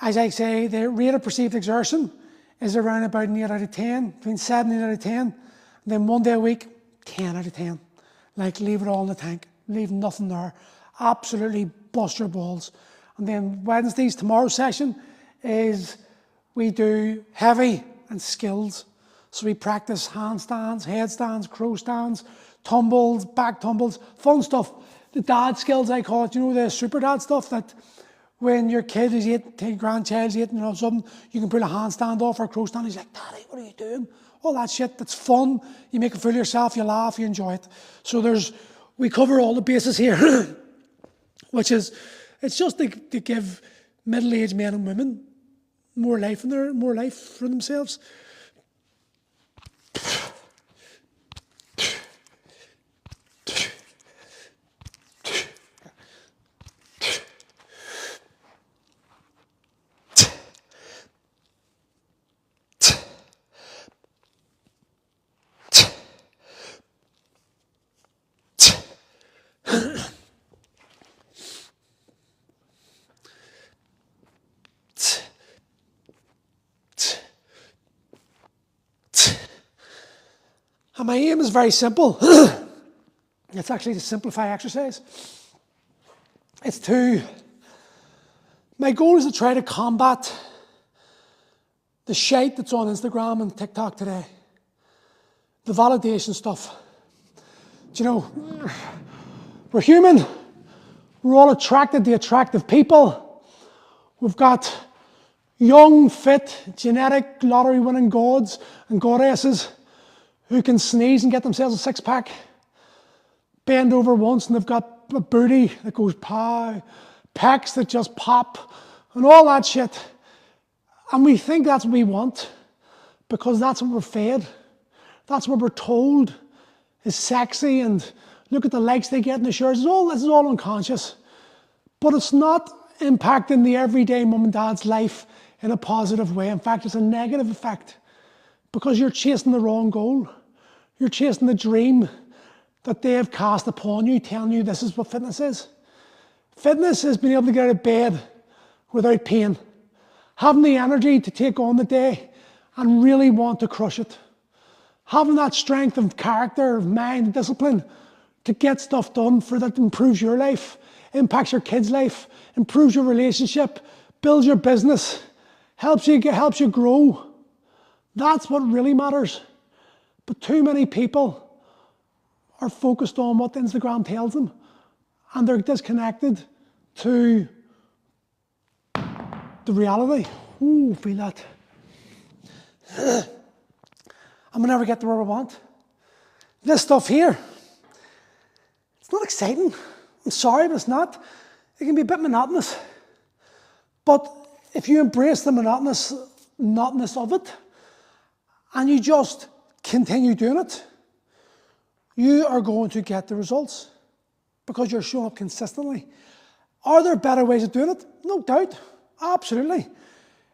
as I say, the rate of perceived exertion is around about an 8 out of 10, between 7 and 8 out of 10. And then 1 day a week, 10 out of 10. Like, leave it all in the tank. Leave nothing there. Absolutely bust your balls. And then Wednesdays, tomorrow's session, is we do heavy and skills. So we practice handstands, headstands, crow stands, tumbles, back tumbles, fun stuff. The dad skills, I call it, the super dad stuff that when your kid is 8, your grandchild's 8, something, you can pull a handstand off or a crow stand. He's like, Daddy, what are you doing? All that shit, that's fun. You make a fool of yourself, you laugh, you enjoy it. So we cover all the bases here, which is, it's just to give middle-aged men and women more life for themselves. And my aim is very simple. It's actually to simplify exercise. My goal is to try to combat the shite that's on Instagram and TikTok today. The validation stuff. We're human. We're all attracted to attractive people. We've got young, fit, genetic, lottery-winning gods and goddesses who can sneeze and get themselves a six-pack, bend over once and they've got a booty that goes pow, pecs that just pop, and all that shit. And we think that's what we want because that's what we're fed. That's what we're told is sexy, and look at the likes they get in the shirts. This is all unconscious. But it's not impacting the everyday mum and dad's life in a positive way. In fact, it's a negative effect because you're chasing the wrong goal. You're chasing the dream that they have cast upon you, telling you this is what fitness is. Fitness is being able to get out of bed without pain, having the energy to take on the day and really want to crush it, having that strength of character, of mind, discipline to get stuff done for that improves your life, impacts your kid's life, improves your relationship, builds your business, helps you grow. That's what really matters. But too many people are focused on what Instagram tells them, and they're disconnected to the reality. Ooh, feel that. I'm gonna never get to where I want. This stuff here, it's not exciting. I'm sorry, but it's not. It can be a bit monotonous. But if you embrace the monotonous of it, and you just continue doing it, you are going to get the results because you're showing up consistently. Are there better ways of doing it? No doubt. Absolutely.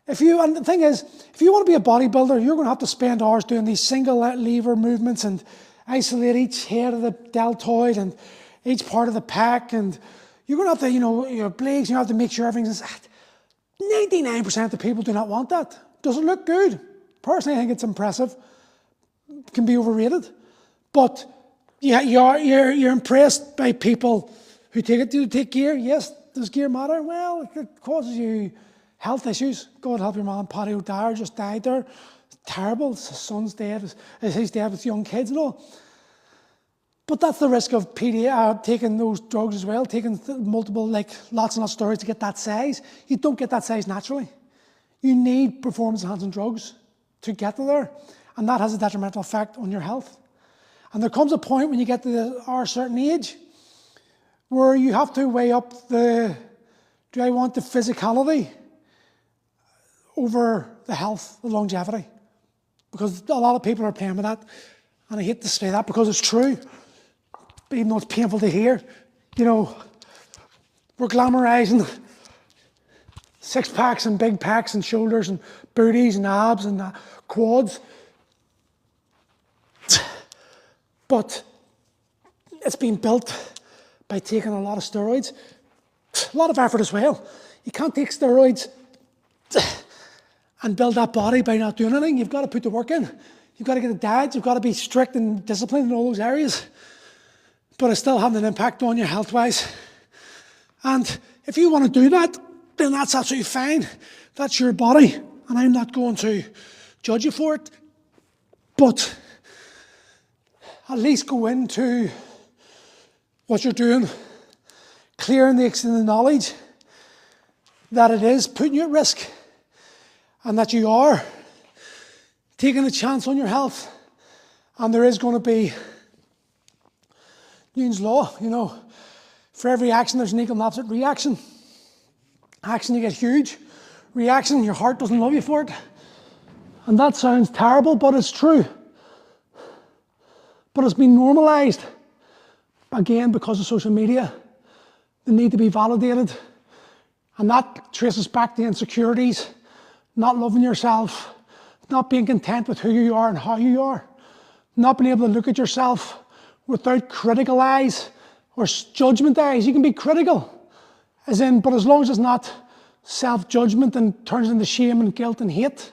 And the thing is, if you want to be a bodybuilder, you're going to have to spend hours doing these single lever movements and isolate each head of the deltoid and each part of the pec, and you're going to have to, your obliques, you have to make sure everything's... 99% of the people do not want that. Does it look good? Personally, I think it's impressive. It can be overrated. But yeah, you're impressed by people who take gear. Yes, does gear matter? Well, it causes you health issues. God help your man, Paddy O'Dyer just died there. It's terrible. His son's dead. He's dead with young kids and all. But that's the risk of taking those drugs as well, taking multiple, lots and lots of steroids to get that size. You don't get that size naturally. You need performance-enhancing drugs to get there, and that has a detrimental effect on your health. And there comes a point when you get to our certain age where you have to weigh up do I want the physicality over the health, the longevity? Because a lot of people are playing with that, and I hate to say that because it's true, even though it's painful to hear. You know, we're glamorizing six packs and big packs and shoulders and booties and abs and quads. But it's been built by taking a lot of steroids, a lot of effort as well. You can't take steroids and build that body by not doing anything. You've got to put the work in. You've got to get a diet. You've got to be strict and disciplined in all those areas. But it's still having an impact on you health-wise. And if you want to do that, then that's absolutely fine. That's your body, and I'm not going to judge you for it. But at least go into what you're doing, clearing the knowledge that it is putting you at risk, and that you are taking a chance on your health. And there is going to be Newton's law, you know, for every action there's an equal and opposite reaction. Action, you get huge. Reaction, your heart doesn't love you for it. And that sounds terrible, but it's true. But it's been normalised, again, because of social media. They need to be validated. And that traces back to insecurities, not loving yourself, not being content with who you are and how you are, not being able to look at yourself without critical eyes or judgment eyes. You can be critical, but as long as it's not self-judgment and turns into shame and guilt and hate,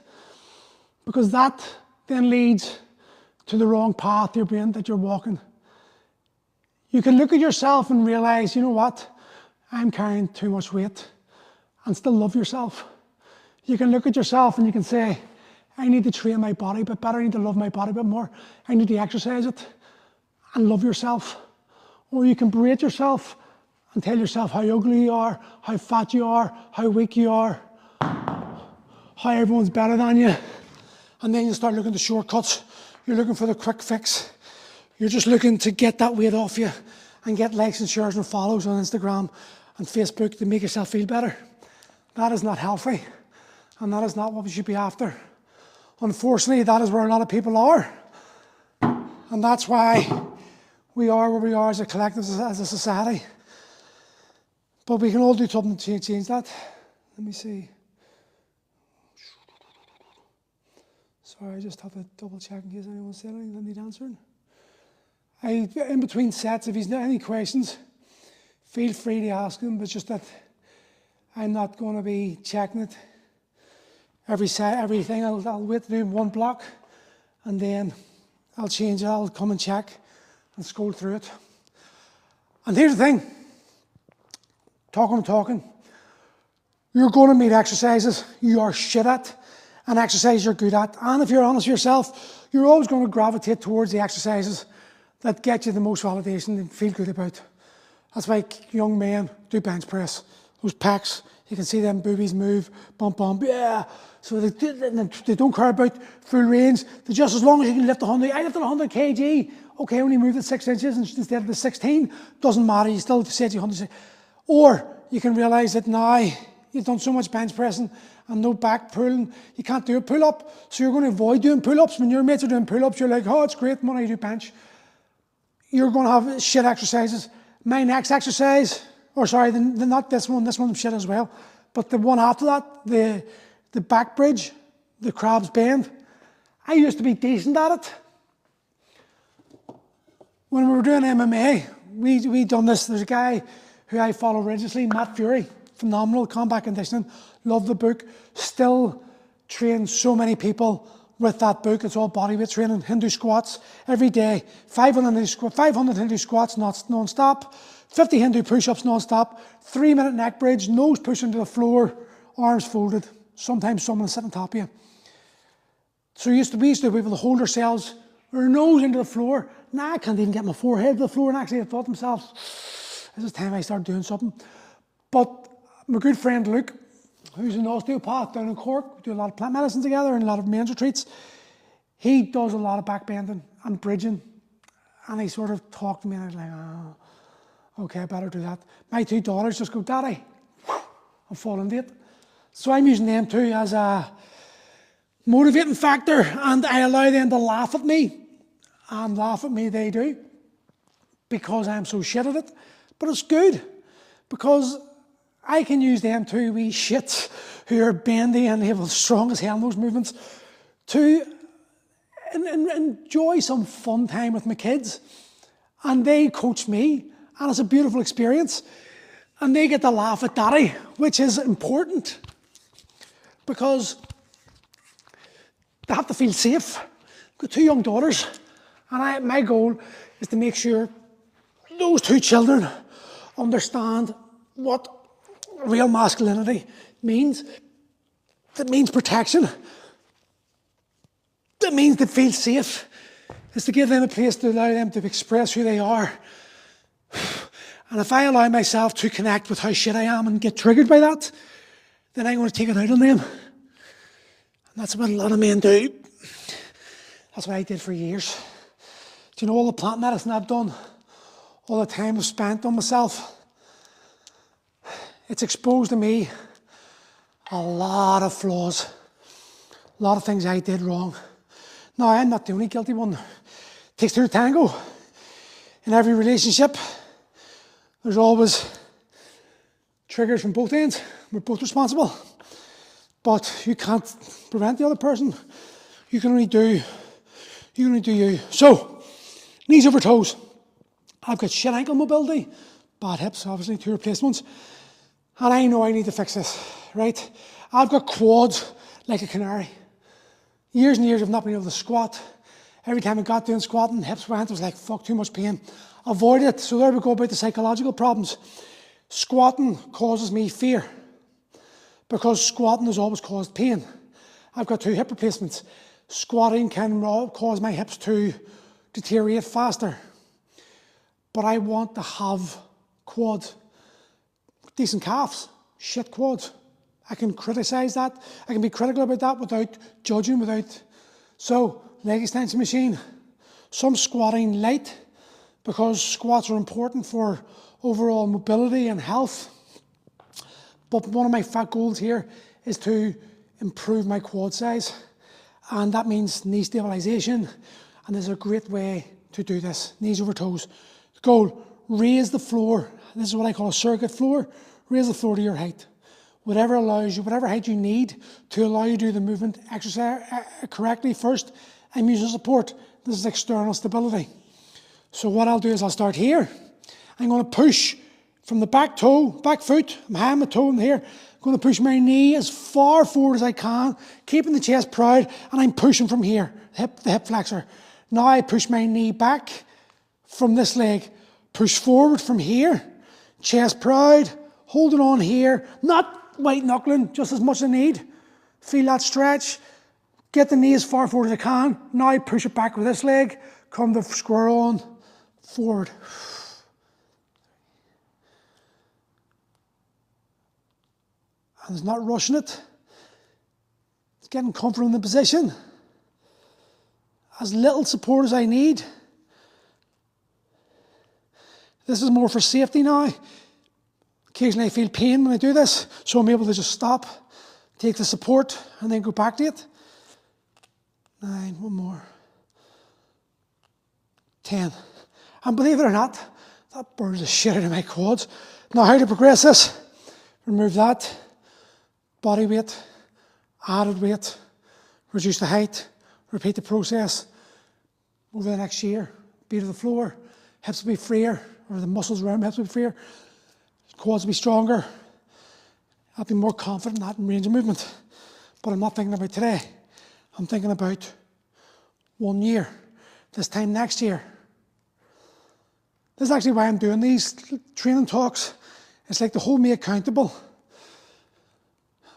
because that then leads to the wrong path your brain that you're walking. You can look at yourself and realise, you know what, I'm carrying too much weight, and still love yourself. You can look at yourself and you can say, I need to train my body a bit better, I need to love my body a bit more, I need to exercise it, and love yourself. Or you can berate yourself and tell yourself how ugly you are, how fat you are, how weak you are, how everyone's better than you. And then you start looking for shortcuts. You're looking for the quick fix. You're just looking to get that weight off you and get likes and shares and follows on Instagram and Facebook to make yourself feel better. That is not healthy, and that is not what we should be after. Unfortunately, that is where a lot of people are. And that's why we are where we are as a collective, as a society. But we can all do something to change that. Let me see. Sorry, I just have to double check in case anyone said anything that need answering. In between sets, if you've got any questions, feel free to ask them, but just that I'm not going to be checking it everything. I'll wait to do one block, and then I'll change it. I'll come and check and scroll through it. And here's the thing. Talking. You're going to meet exercises you are shit at and exercises you're good at. And if you're honest with yourself, you're always going to gravitate towards the exercises that get you the most validation and feel good about. That's why young men do bench press. Those pecs, you can see them boobies move, bump, yeah. So they don't care about full range. They just, as long as you can lift 100, I lifted 100 kg. Okay, only moved it 6 inches instead of the 16. Doesn't matter, you still said you 100. Or you can realise that now you've done so much bench pressing and no back pulling, you can't do a pull-up. So you're going to avoid doing pull-ups. When your mates are doing pull-ups, you're like, oh, it's great when I do bench. You're going to have shit exercises. My next exercise, or sorry, not this one's shit as well, but the one after that, the back bridge, the crab's bend, I used to be decent at it. When we were doing MMA, we done this. There's a guy who I follow religiously, Matt Fury, phenomenal combat conditioning, love the book, still train so many people with that book. It's all bodyweight training, Hindu squats every day, 500 Hindu squats non-stop, 50 Hindu push-ups non-stop, 3-minute neck bridge, nose pushing to the floor, arms folded, sometimes someone sitting on top of you. So we used to be able to hold ourselves, our nose into the floor. Now I can't even get my forehead to the floor, and actually they thought themselves, this is time I start doing something. But my good friend Luke, who's an osteopath down in Cork, we do a lot of plant medicine together and a lot of men's retreats. He does a lot of back bending and bridging. And he sort of talked to me and I was like, Okay, I better do that. My 2 daughters just go, Daddy, I'm falling into it. So I'm using them too as a motivating factor, and I allow them to laugh at me, and laugh at me they do, because I'm so shit at it. But it's good, because I can use them two wee shits who are bendy and have strong as hell in those movements to enjoy some fun time with my kids. And they coach me, and it's a beautiful experience. And they get to laugh at Daddy, which is important, because they have to feel safe. I've got 2 young daughters, and my goal is to make sure those 2 children understand what real masculinity means. That means protection. That means to feel safe. It's to give them a place to allow them to express who they are. And if I allow myself to connect with how shit I am and get triggered by that, then I'm going to take it out on them. And that's what a lot of men do. That's what I did for years. Do you know all the plant medicine I've done? All the time I've spent on myself? It's exposed to me a lot of flaws. A lot of things I did wrong. Now, I'm not the only guilty one. It takes 2 to tango. In every relationship, there's always triggers from both ends. We're both responsible. But you can't prevent the other person. You can only do you. So, knees over toes. I've got shit ankle mobility, bad hips, obviously, 2 replacements. And I know I need to fix this, right? I've got quads like a canary. Years and years of not being able to squat. Every time I got doing squatting, hips went, it was like, fuck, too much pain. Avoid it. So there we go about the psychological problems. Squatting causes me fear, because squatting has always caused pain. I've got 2 hip replacements. Squatting can cause my hips to deteriorate faster. But I want to have quads. Decent calves, shit quads. I can criticise that. I can be critical about that without judging, So, leg extension machine. Some squatting light, because squats are important for overall mobility and health. But one of my fat goals here is to improve my quad size. And that means knee stabilisation. And there's a great way to do this. Knees over toes. Goal, raise the floor. This is what I call a circuit floor. Raise the floor to your height. Whatever allows you, whatever height you need to allow you to do the movement exercise correctly first. I'm using support. This is external stability. So what I'll do is I'll start here. I'm going to push from the back foot. I'm having my toe in here. I'm going to push my knee as far forward as I can, keeping the chest proud, and I'm pushing from here, the hip flexor. Now I push my knee back from this leg. Push forward from here, chest proud, holding on here, not white knuckling, just as much as I need. Feel that stretch. Get the knee as far forward as I can. Now I push it back with this leg. Come to square on, forward. And it's not rushing it. It's getting comfortable in the position. As little support as I need. This is more for safety now. Occasionally I feel pain when I do this, so I'm able to just stop, take the support, and then go back to it. 9, one more. 10. And believe it or not, that burns the shit out of my quads. Now how to progress this? Remove that. Body weight, added weight, reduce the height, repeat the process over the next year. Beat of the floor, hips will be freer, or the muscles around my hips will be freer. Quads will be stronger. I'll be more confident in that range of movement. But I'm not thinking about today. I'm thinking about 1 year, this time next year. This is actually why I'm doing these training talks. It's like to hold me accountable.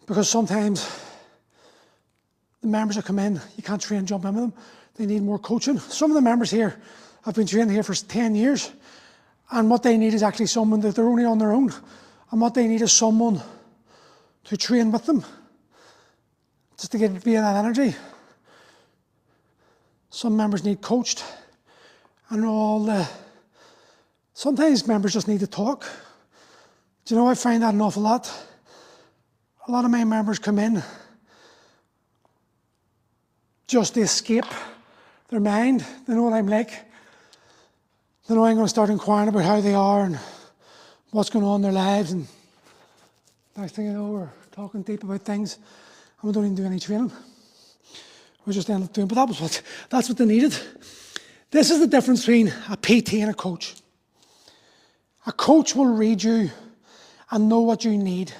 Because sometimes the members that come in, you can't train and jump in with them. They need more coaching. Some of the members here have been training here for 10 years. And what they need is actually someone that they're only on their own. And what they need is someone to train with them. Just to be in that energy. Some members need coached. And all the Sometimes members just need to talk. Do you know, I find that an awful lot. A lot of my members come in just to escape their mind. They know what I'm like. They know I'm going to start inquiring about how they are and what's going on in their lives. And next thing you know, we're talking deep about things and we don't even do any training. We just end up doing, but that's what they needed. This is the difference between a PT and a coach. A coach will read you and know what you need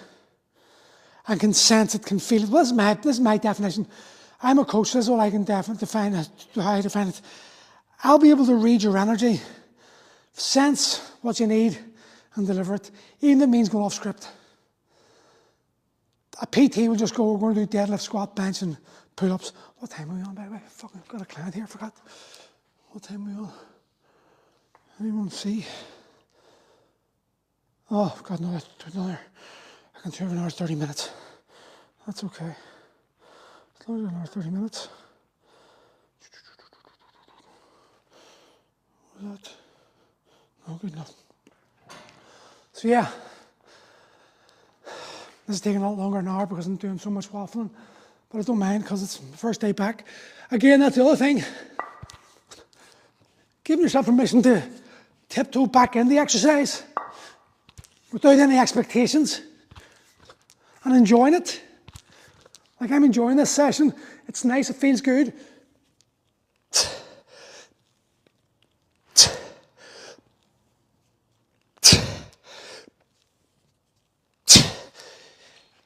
and can sense it, can feel it. Well, this is my definition. I'm a coach, this is all I can define how I define it. I'll be able to read your energy, sense what you need and deliver it, even if it means going off script. A PT will just go, we're going to do deadlift, squat, bench and pull-ups. What time are we on, by the way? Fucking got a client here, I forgot. What time are we on? Anyone see? Oh, God, no, I can do an hour 30 minutes. That's okay. As long as an hour 30 minutes. Was that? No, good enough. So yeah, this is taking a lot longer than an hour because I'm doing so much waffling, but I don't mind because it's the first day back. Again, that's the other thing. Giving yourself permission to tiptoe back in the exercise without any expectations and enjoying it. Like I'm enjoying this session. It's nice, it feels good.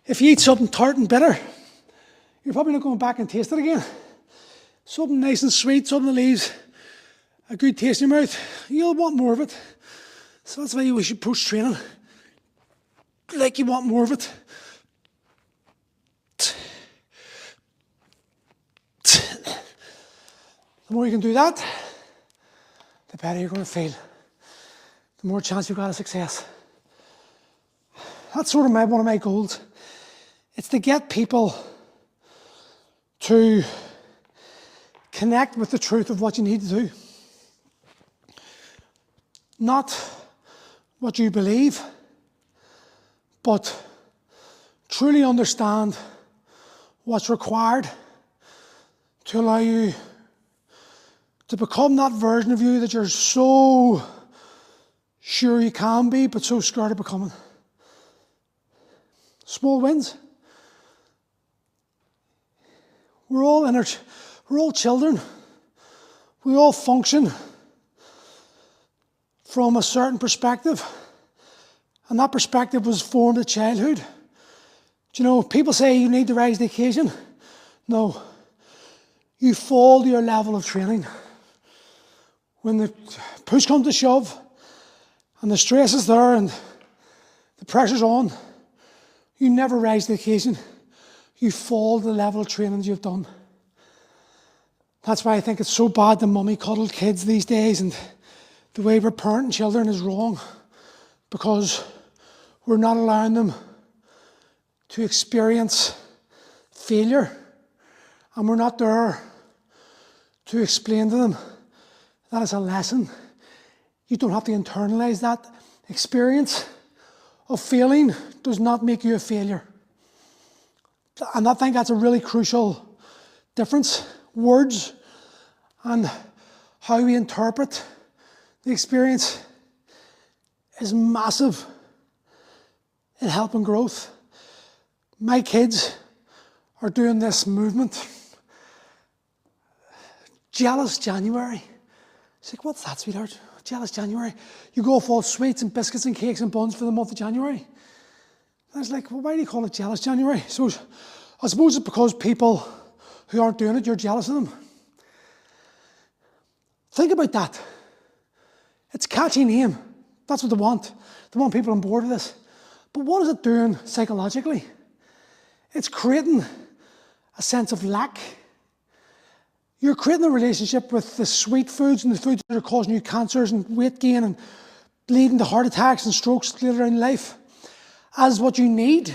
If you eat something tart and bitter, you're probably not going back and taste it again. Something nice and sweet, something that leaves a good taste in your mouth, you'll want more of it. So that's why we should approach training like you want more of it. The more you can do that, the better you're going to feel. The more chance you've got of success. That's sort of one of my goals. It's to get people to connect with the truth of what you need to do. Not what you believe, but truly understand what's required to allow you to become that version of you that you're so sure you can be, but so scared of becoming. Small wins. We're all children. We all function from a certain perspective, and that perspective was formed at childhood. Do you know, people say you need to rise to the occasion. No, you fall to your level of training. When the push comes to shove, and the stress is there, and the pressure's on, you never rise to the occasion. You fall to the level of training you've done. That's why I think it's so bad the mummy cuddled kids these days, and the way we're parenting children is wrong, because we're not allowing them to experience failure, and we're not there to explain to them that it's a lesson. You don't have to internalize that. Experience of failing does not make you a failure. And I think that's a really crucial difference. Words and how we interpret the experience is massive in helping growth. My kids are doing this movement. Jealous January. It's like, what's that, sweetheart? Jealous January. You go off all sweets and biscuits and cakes and buns for the month of January. And I was like, well, why do you call it Jealous January? So I suppose it's because people who aren't doing it, you're jealous of them. Think about that. It's a catchy name. That's what they want. They want people on board with this. But what is it doing psychologically? It's creating a sense of lack. You're creating a relationship with the sweet foods and the foods that are causing you cancers and weight gain and leading to heart attacks and strokes later in life as what you need.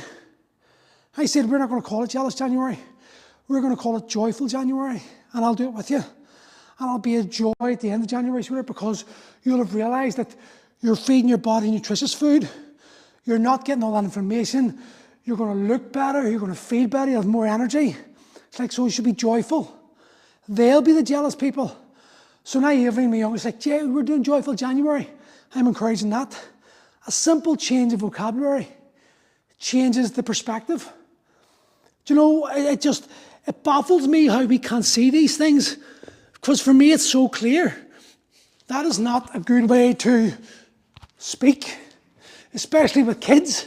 I said, we're not going to call it Jealous January. We're going to call it Joyful January, and I'll do it with you. And I'll be a joy at the end of January, sweetheart, because you'll have realised that You're feeding your body nutritious food. You're not getting all that information. You're going to look better. You're going to feel better. You have more energy. It's like, so you should be joyful. They'll be the jealous people. So now even my youngest, like, Jay, we're doing Joyful January. I'm encouraging that. A simple change of vocabulary changes the perspective. Do you know, it baffles me how we can't see these things, because for me it's so clear. That is not a good way to speak, especially with kids.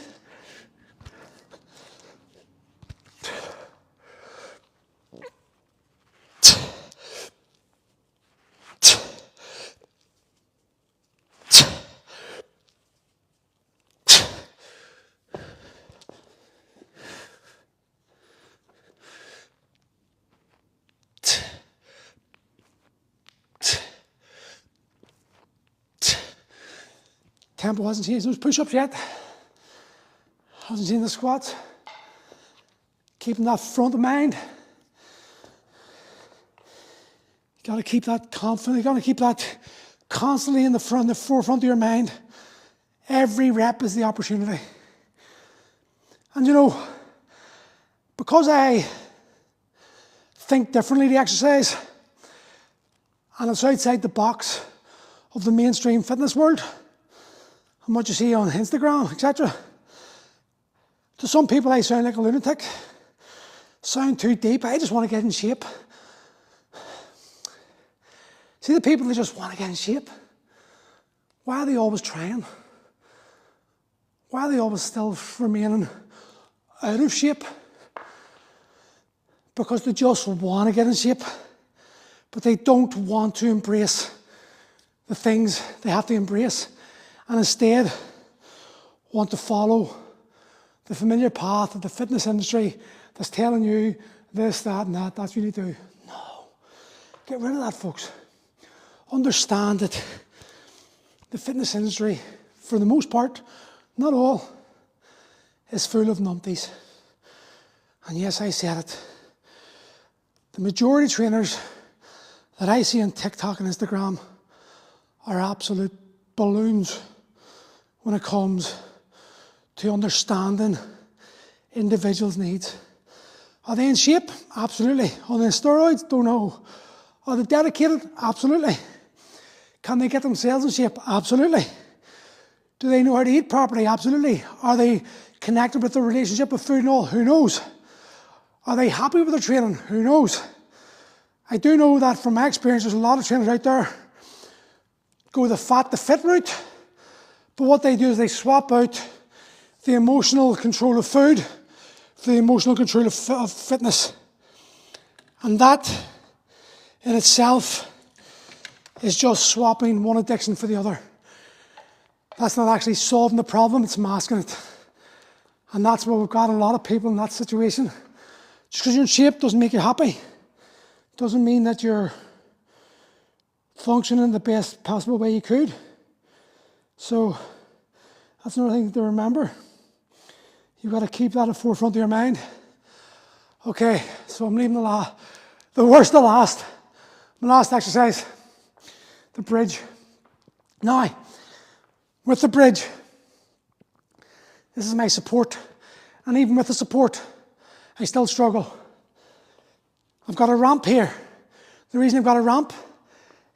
Tempo hasn't changed those push-ups yet. Hasn't seen the squats. Keeping that front of mind. You got to keep that confident. You got to keep that constantly in the forefront of your mind. Every rep is the opportunity. And you know, because I think differently the exercise, and it's outside the box of the mainstream fitness world, and what you see on Instagram, etc. To some people I sound like a lunatic, sound too deep. I just want to get in shape. See the people that just want to get in shape? Why are they always trying? Why are they always still remaining out of shape? Because they just want to get in shape, but they don't want to embrace the things they have to embrace, and instead want to follow the familiar path of the fitness industry that's telling you this, that, and that. That's what you do. No. Get rid of that, folks. Understand that the fitness industry, for the most part, not all, is full of numpties. And yes, I said it. The majority of trainers that I see on TikTok and Instagram are absolute balloons when it comes to understanding individuals' needs. Are they in shape? Absolutely. Are they on steroids? Don't know. Are they dedicated? Absolutely. Can they get themselves in shape? Absolutely. Do they know how to eat properly? Absolutely. Are they connected with their relationship with food and all? Who knows? Are they happy with their training? Who knows? I do know that from my experience, there's a lot of trainers out there go the fat to fit route, but what they do is they swap out the emotional control of food for the emotional control of fitness. And that in itself is just swapping one addiction for the other. That's not actually solving the problem, it's masking it. And that's where we've got a lot of people in that situation. Just because you're in shape doesn't make you happy. Doesn't mean that you're functioning the best possible way you could. So that's another thing to remember. You've got to keep that at the forefront of your mind. Okay, so I'm leaving the worst to last. My last exercise, the bridge. Now, with the bridge, this is my support. And even with the support, I still struggle. I've got a ramp here. The reason I've got a ramp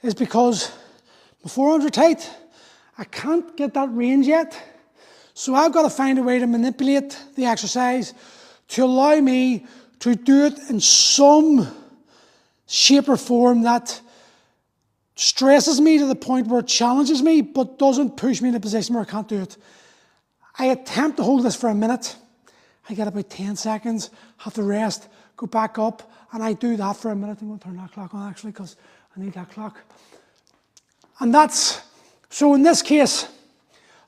is because my forearms are tight. I can't get that range yet. So I've got to find a way to manipulate the exercise to allow me to do it in some shape or form that stresses me to the point where it challenges me, but doesn't push me in a position where I can't do it. I attempt to hold this for a minute. I get about 10 seconds, have to rest, go back up, and I do that for a minute. I'm going to turn that clock on actually because I need that clock. And that's, so in this case,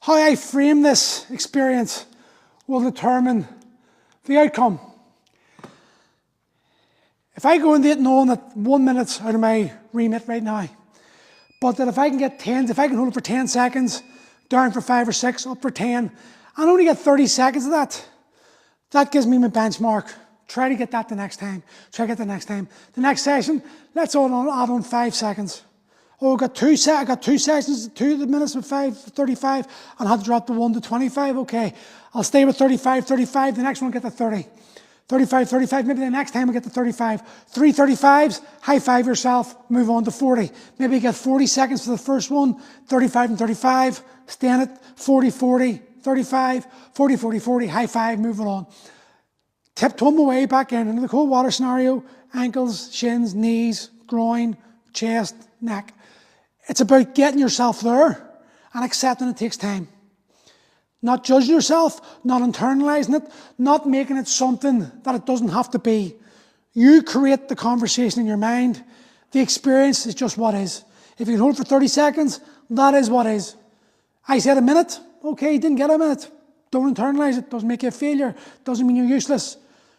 how I frame this experience will determine the outcome. If I go into it knowing that 1 minute's out of my remit right now, but that if I can get 10, if I can hold it for 10 seconds, down for 5 or 6, up for 10, and only get 30 seconds of that, that gives me my benchmark. Try to get that the next time. Try to get the next time. The next session, let's add on 5 seconds. Oh, I got 2 sessions, 2 minutes with 35, and I had to drop the 1 to 25. Okay, I'll stay with 35, the next one I'll get to 30. 35, maybe the next time I get to 35. 3 35s, high five yourself, move on to 40. Maybe you get 40 seconds for the first one, 35 and 35, stand it, 40, 35, 40, high five, moving on. Tiptoe my way back into the cold water scenario, ankles, shins, knees, groin, chest, neck. It's about getting yourself there and accepting it takes time. Not judging yourself, not internalizing it, not making it something that it doesn't have to be. You create the conversation in your mind. The experience is just what is. If you can hold it for 30 seconds, that is what is. I said a minute. Okay, you didn't get a minute. Don't internalize it. Doesn't make you a failure. Doesn't mean you're useless.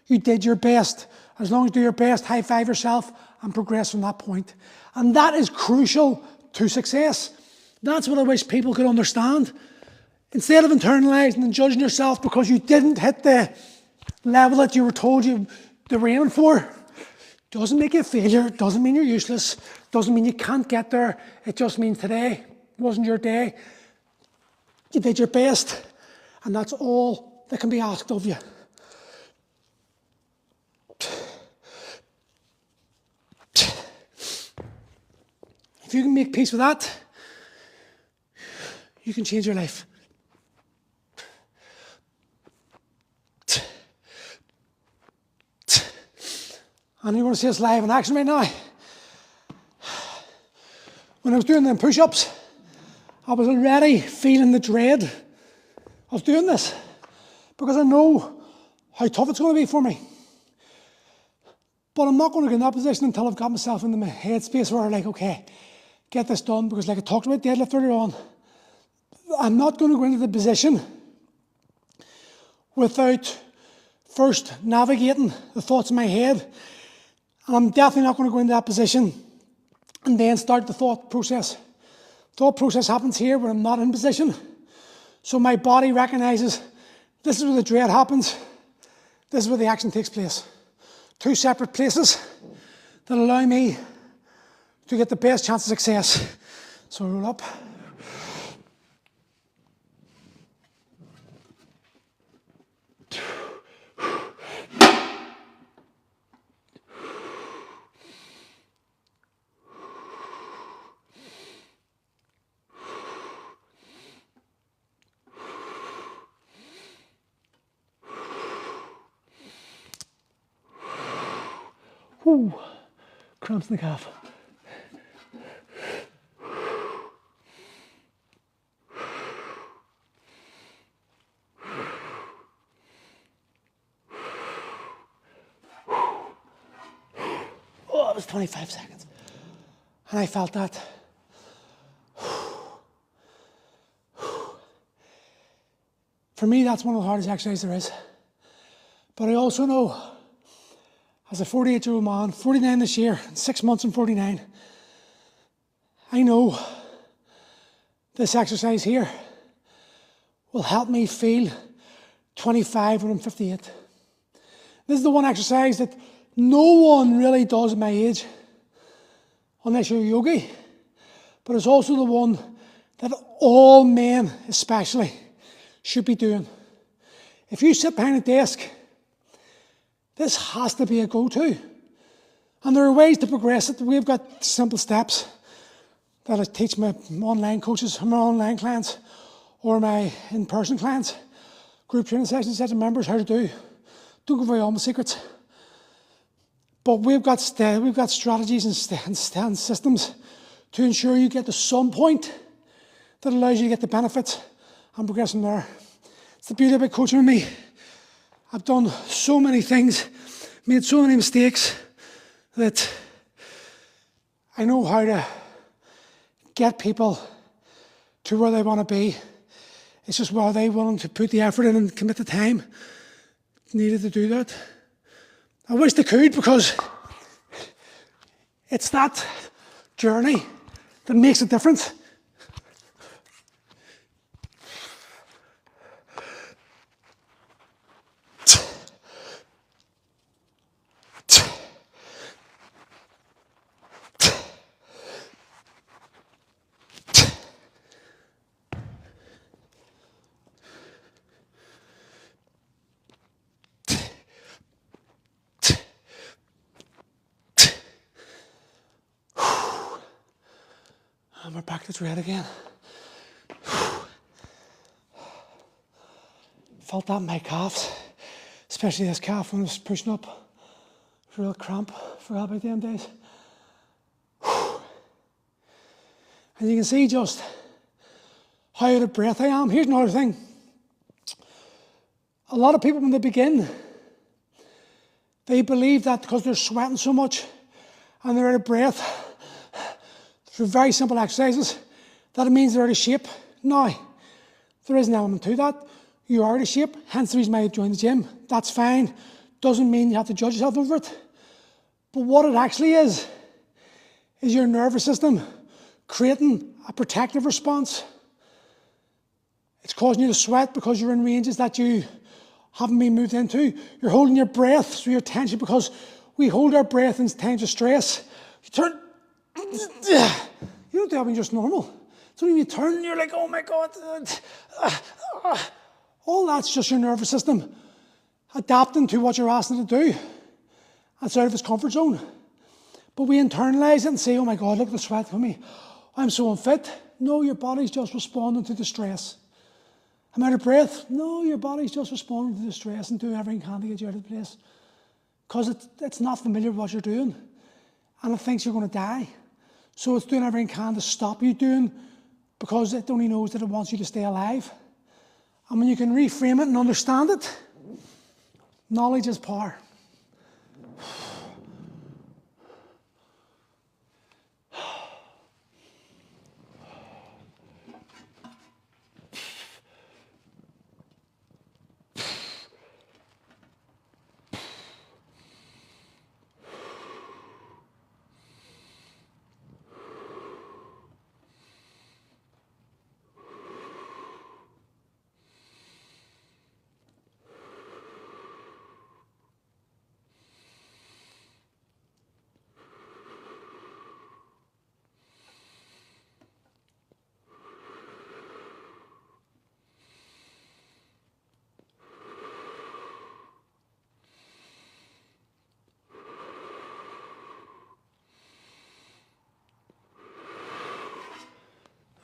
You did your best. As long as you do your best, high five yourself and progress from that point. And that is crucial to success. That's what I wish people could understand. Instead of internalizing and judging yourself because you didn't hit the level that you were told you were aiming for, doesn't make you a failure, doesn't mean you're useless, doesn't mean you can't get there. It just means today wasn't your day. You did your best, and that's all that can be asked of you. If you can make peace with that, you can change your life. And you want to see us live in action right now? When I was doing them push-ups, I was already feeling the dread of doing this because I know how tough it's going to be for me. But I'm not going to get in that position until I've got myself into my headspace where I'm like, okay, get this done, because like I talked about deadlift earlier on, I'm not going to go into the position without first navigating the thoughts in my head. And I'm definitely not going to go into that position and then start the thought process. Thought process happens here when I'm not in position. So my body recognizes this is where the dread happens. This is where the action takes place. 2 separate places that allow me to get the best chance of success. So roll up. Ooh, cramps in the calf. Oh, it was 25 seconds. And I felt that. For me, that's one of the hardest exercises there is. But I also know, as a 48-year-old man, 49 this year, 6 months and 49, I know this exercise here will help me feel 25 when I'm 58. This is the one exercise that no one really does at my age, unless you're a yogi, but it's also the one that all men especially should be doing. If you sit behind a desk, this has to be a go-to. And there are ways to progress it. We've got simple steps that I teach my online coaches, my online clients, or my in-person clients, group training sessions, sets of members, how to do. Don't give away all my secrets. But we've got strategies and systems to ensure you get to some point that allows you to get the benefits and progress from there. It's the beauty about coaching with me. I've done so many things, made so many mistakes, that I know how to get people to where they want to be. It's just whether they're willing to put the effort in and commit the time needed to do that. I wish they could, because it's that journey that makes a difference. And we're back to dread again. Felt that in my calves, especially this calf when I was pushing up. Real cramp, forgot about them days. And you can see just how out of breath I am. Here's another thing. A lot of people when they begin, they believe that because they're sweating so much and they're out of breath through very simple exercises, that it means they're out of shape. Now, there is an element to that. You are out of shape, hence the reason why you joined the gym. That's fine. Doesn't mean you have to judge yourself over it. But what it actually is your nervous system creating a protective response. It's causing you to sweat because you're in ranges that you haven't been moved into. You're holding your breath through your tension because we hold our breath in times of stress. You turn, you don't do that when you're just normal. It's only when you turn and you're like, oh my God. All that's just your nervous system adapting to what you're asking it to do. It's out of its comfort zone. But we internalize it and say, oh my God, look at the sweat from me. I'm so unfit. No, your body's just responding to the stress. I'm out of breath. No, your body's just responding to the stress and doing everything it can to get you out of the place. Because it's not familiar with what you're doing. And it thinks you're going to die. So it's doing everything it can to stop you doing because it only knows that it wants you to stay alive. And when you can reframe it and understand it, knowledge is power.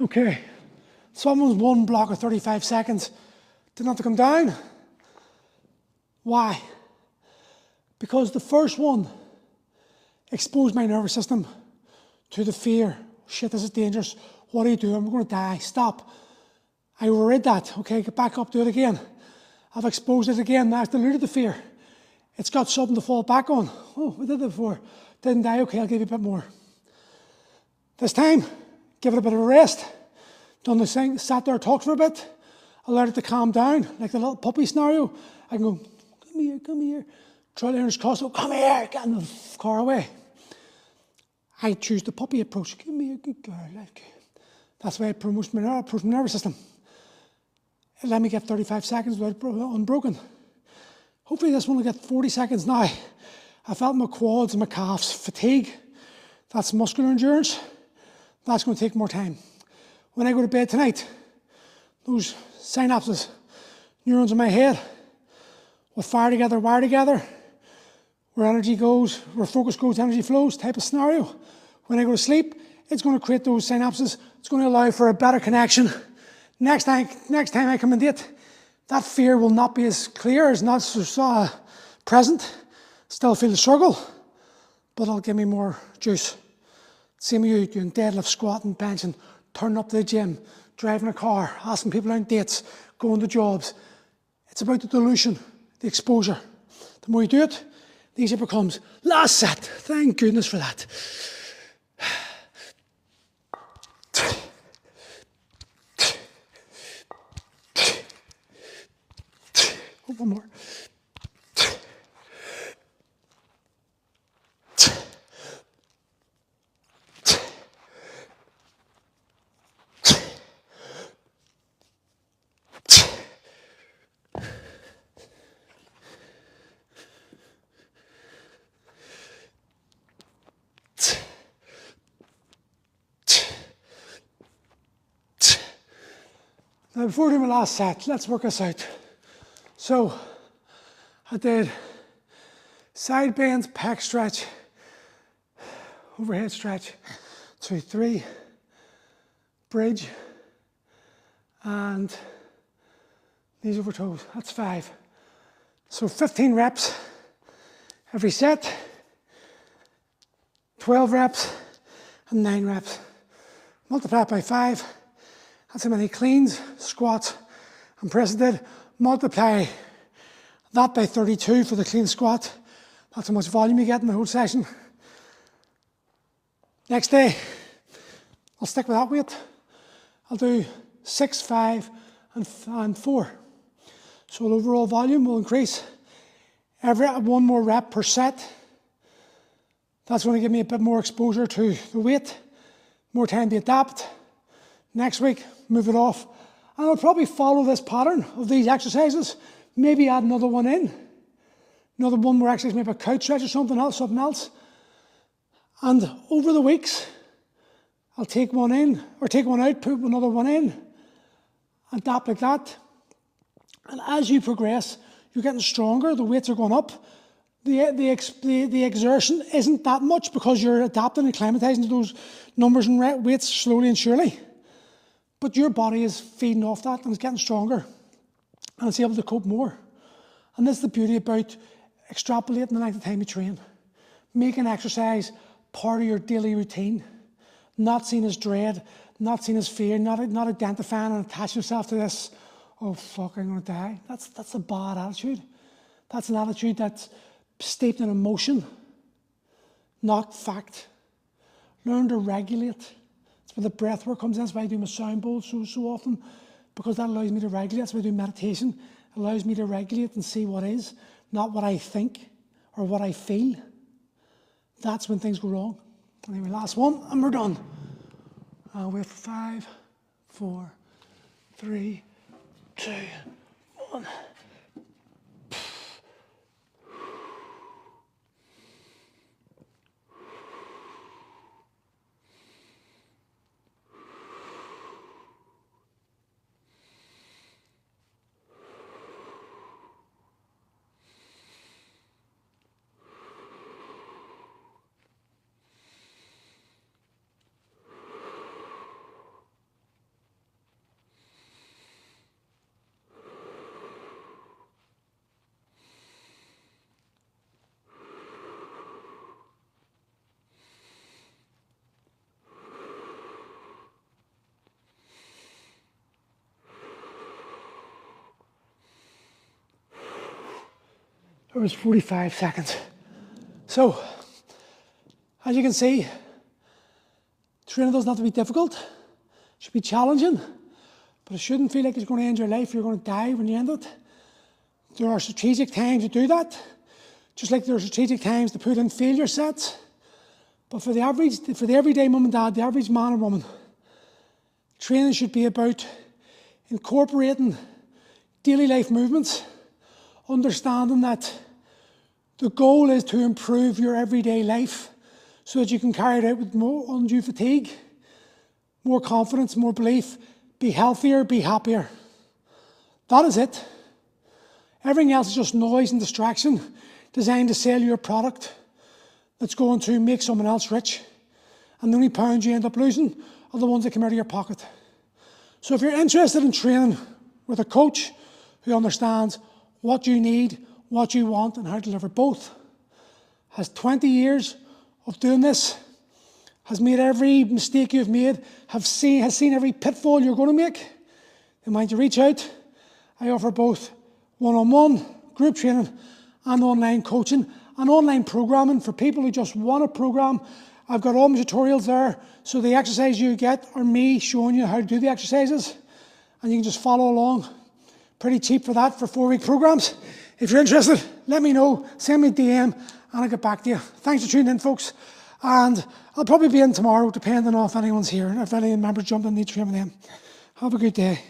Okay, someone's one block of 35 seconds didn't have to come down. Why? Because the first one exposed my nervous system to the fear. Shit, this is dangerous. What are you doing? We're going to die. Stop. I overrid that. Okay, get back up, do it again. I've exposed it again. Now I've diluted the fear. It's got something to fall back on. Oh, we did that before. Didn't die. Okay, I'll give you a bit more. This time, give it a bit of a rest. Done the thing, sat there, talked for a bit. Allowed it to calm down, like the little puppy scenario. I can go, come here. Try to earn his cost, come here, get in the car away. I choose the puppy approach. Give me a good girl. That's why I approach my nervous system. It let me get 35 seconds without unbroken. Hopefully this one will get 40 seconds now. I felt my quads and my calves fatigue. That's muscular endurance. That's going to take more time. When I go to bed tonight, those synapses, neurons in my head, will fire together, wire together, where energy goes, where focus goes, energy flows type of scenario. When I go to sleep, it's going to create those synapses. It's going to allow for a better connection. Next time I come and date, that fear will not be as clear, as not so present. Still feel the struggle, but it'll give me more juice. Same with you, doing deadlift, squatting, benching, turning up to the gym, driving a car, asking people out on dates, going to jobs. It's about the dilution, the exposure. The more you do it, the easier it becomes. Last set, thank goodness for that. Oh, one more. Now before doing my last set, let's work this out. So I did side bends, pec stretch, overhead stretch, 2, 3, bridge, and knees over toes. That's 5. So 15 reps every set, 12 reps and 9 reps. Multiply it by 5. That's how many cleans, squats, and presses did. Multiply that by 32 for the clean squat. That's how much volume you get in the whole session. Next day, I'll stick with that weight. I'll do 6, 5, and 4. So the overall volume will increase. Every 1 more rep per set. That's going to give me a bit more exposure to the weight, more time to adapt. Next week, move it off. And I'll probably follow this pattern of these exercises, maybe add another one in. Another one more exercise, maybe a couch stretch or something else. And over the weeks, I'll take one in, or take one out, put another one in, adapt like that. And as you progress, you're getting stronger, the weights are going up. The exertion isn't that much because you're adapting and acclimatizing to those numbers and weights slowly and surely. But your body is feeding off that and it's getting stronger. And it's able to cope more. And this is the beauty about extrapolating the length of time you train. Making exercise part of your daily routine. Not seen as dread, not seen as fear, not identifying and attaching yourself to this, oh fuck, I'm going to die. That's a bad attitude. That's an attitude that's steeped in emotion, not fact. Learn to regulate. That's where the breath work comes in. That's why I do my sound bowls so often, because that allows me to regulate. That's why I do meditation. It allows me to regulate and see what is, not what I think or what I feel. That's when things go wrong. Anyway, last one, and we're done. I'll wait for 5, 4, 3, 2, 1. It was 45 seconds. So, as you can see, training doesn't have to be difficult. It should be challenging, but it shouldn't feel like it's going to end your life. You're going to die when you end it. There are strategic times to do that, just like there are strategic times to put in failure sets. But for the everyday mum and dad, the average man or woman, training should be about incorporating daily life movements, understanding that the goal is to improve your everyday life so that you can carry it out with more undue fatigue, more confidence, more belief, be healthier, be happier. That is it. Everything else is just noise and distraction designed to sell your product that's going to make someone else rich. And the only pounds you end up losing are the ones that come out of your pocket. So if you're interested in training with a coach who understands what you need, what you want, and how to deliver both, has 20 years of doing this, has made every mistake you've made, has seen every pitfall you're going to make, then mind you reach out. I offer both one-on-one group training and online coaching and online programming for people who just want a program. I've got all my tutorials there, so the exercises you get are me showing you how to do the exercises, and you can just follow along. Pretty cheap for that, for 4-week programs. If you're interested, let me know, send me a DM, and I'll get back to you. Thanks for tuning in, folks. And I'll probably be in tomorrow, depending on if anyone's here, if any members jump in and need training with them. Have a good day.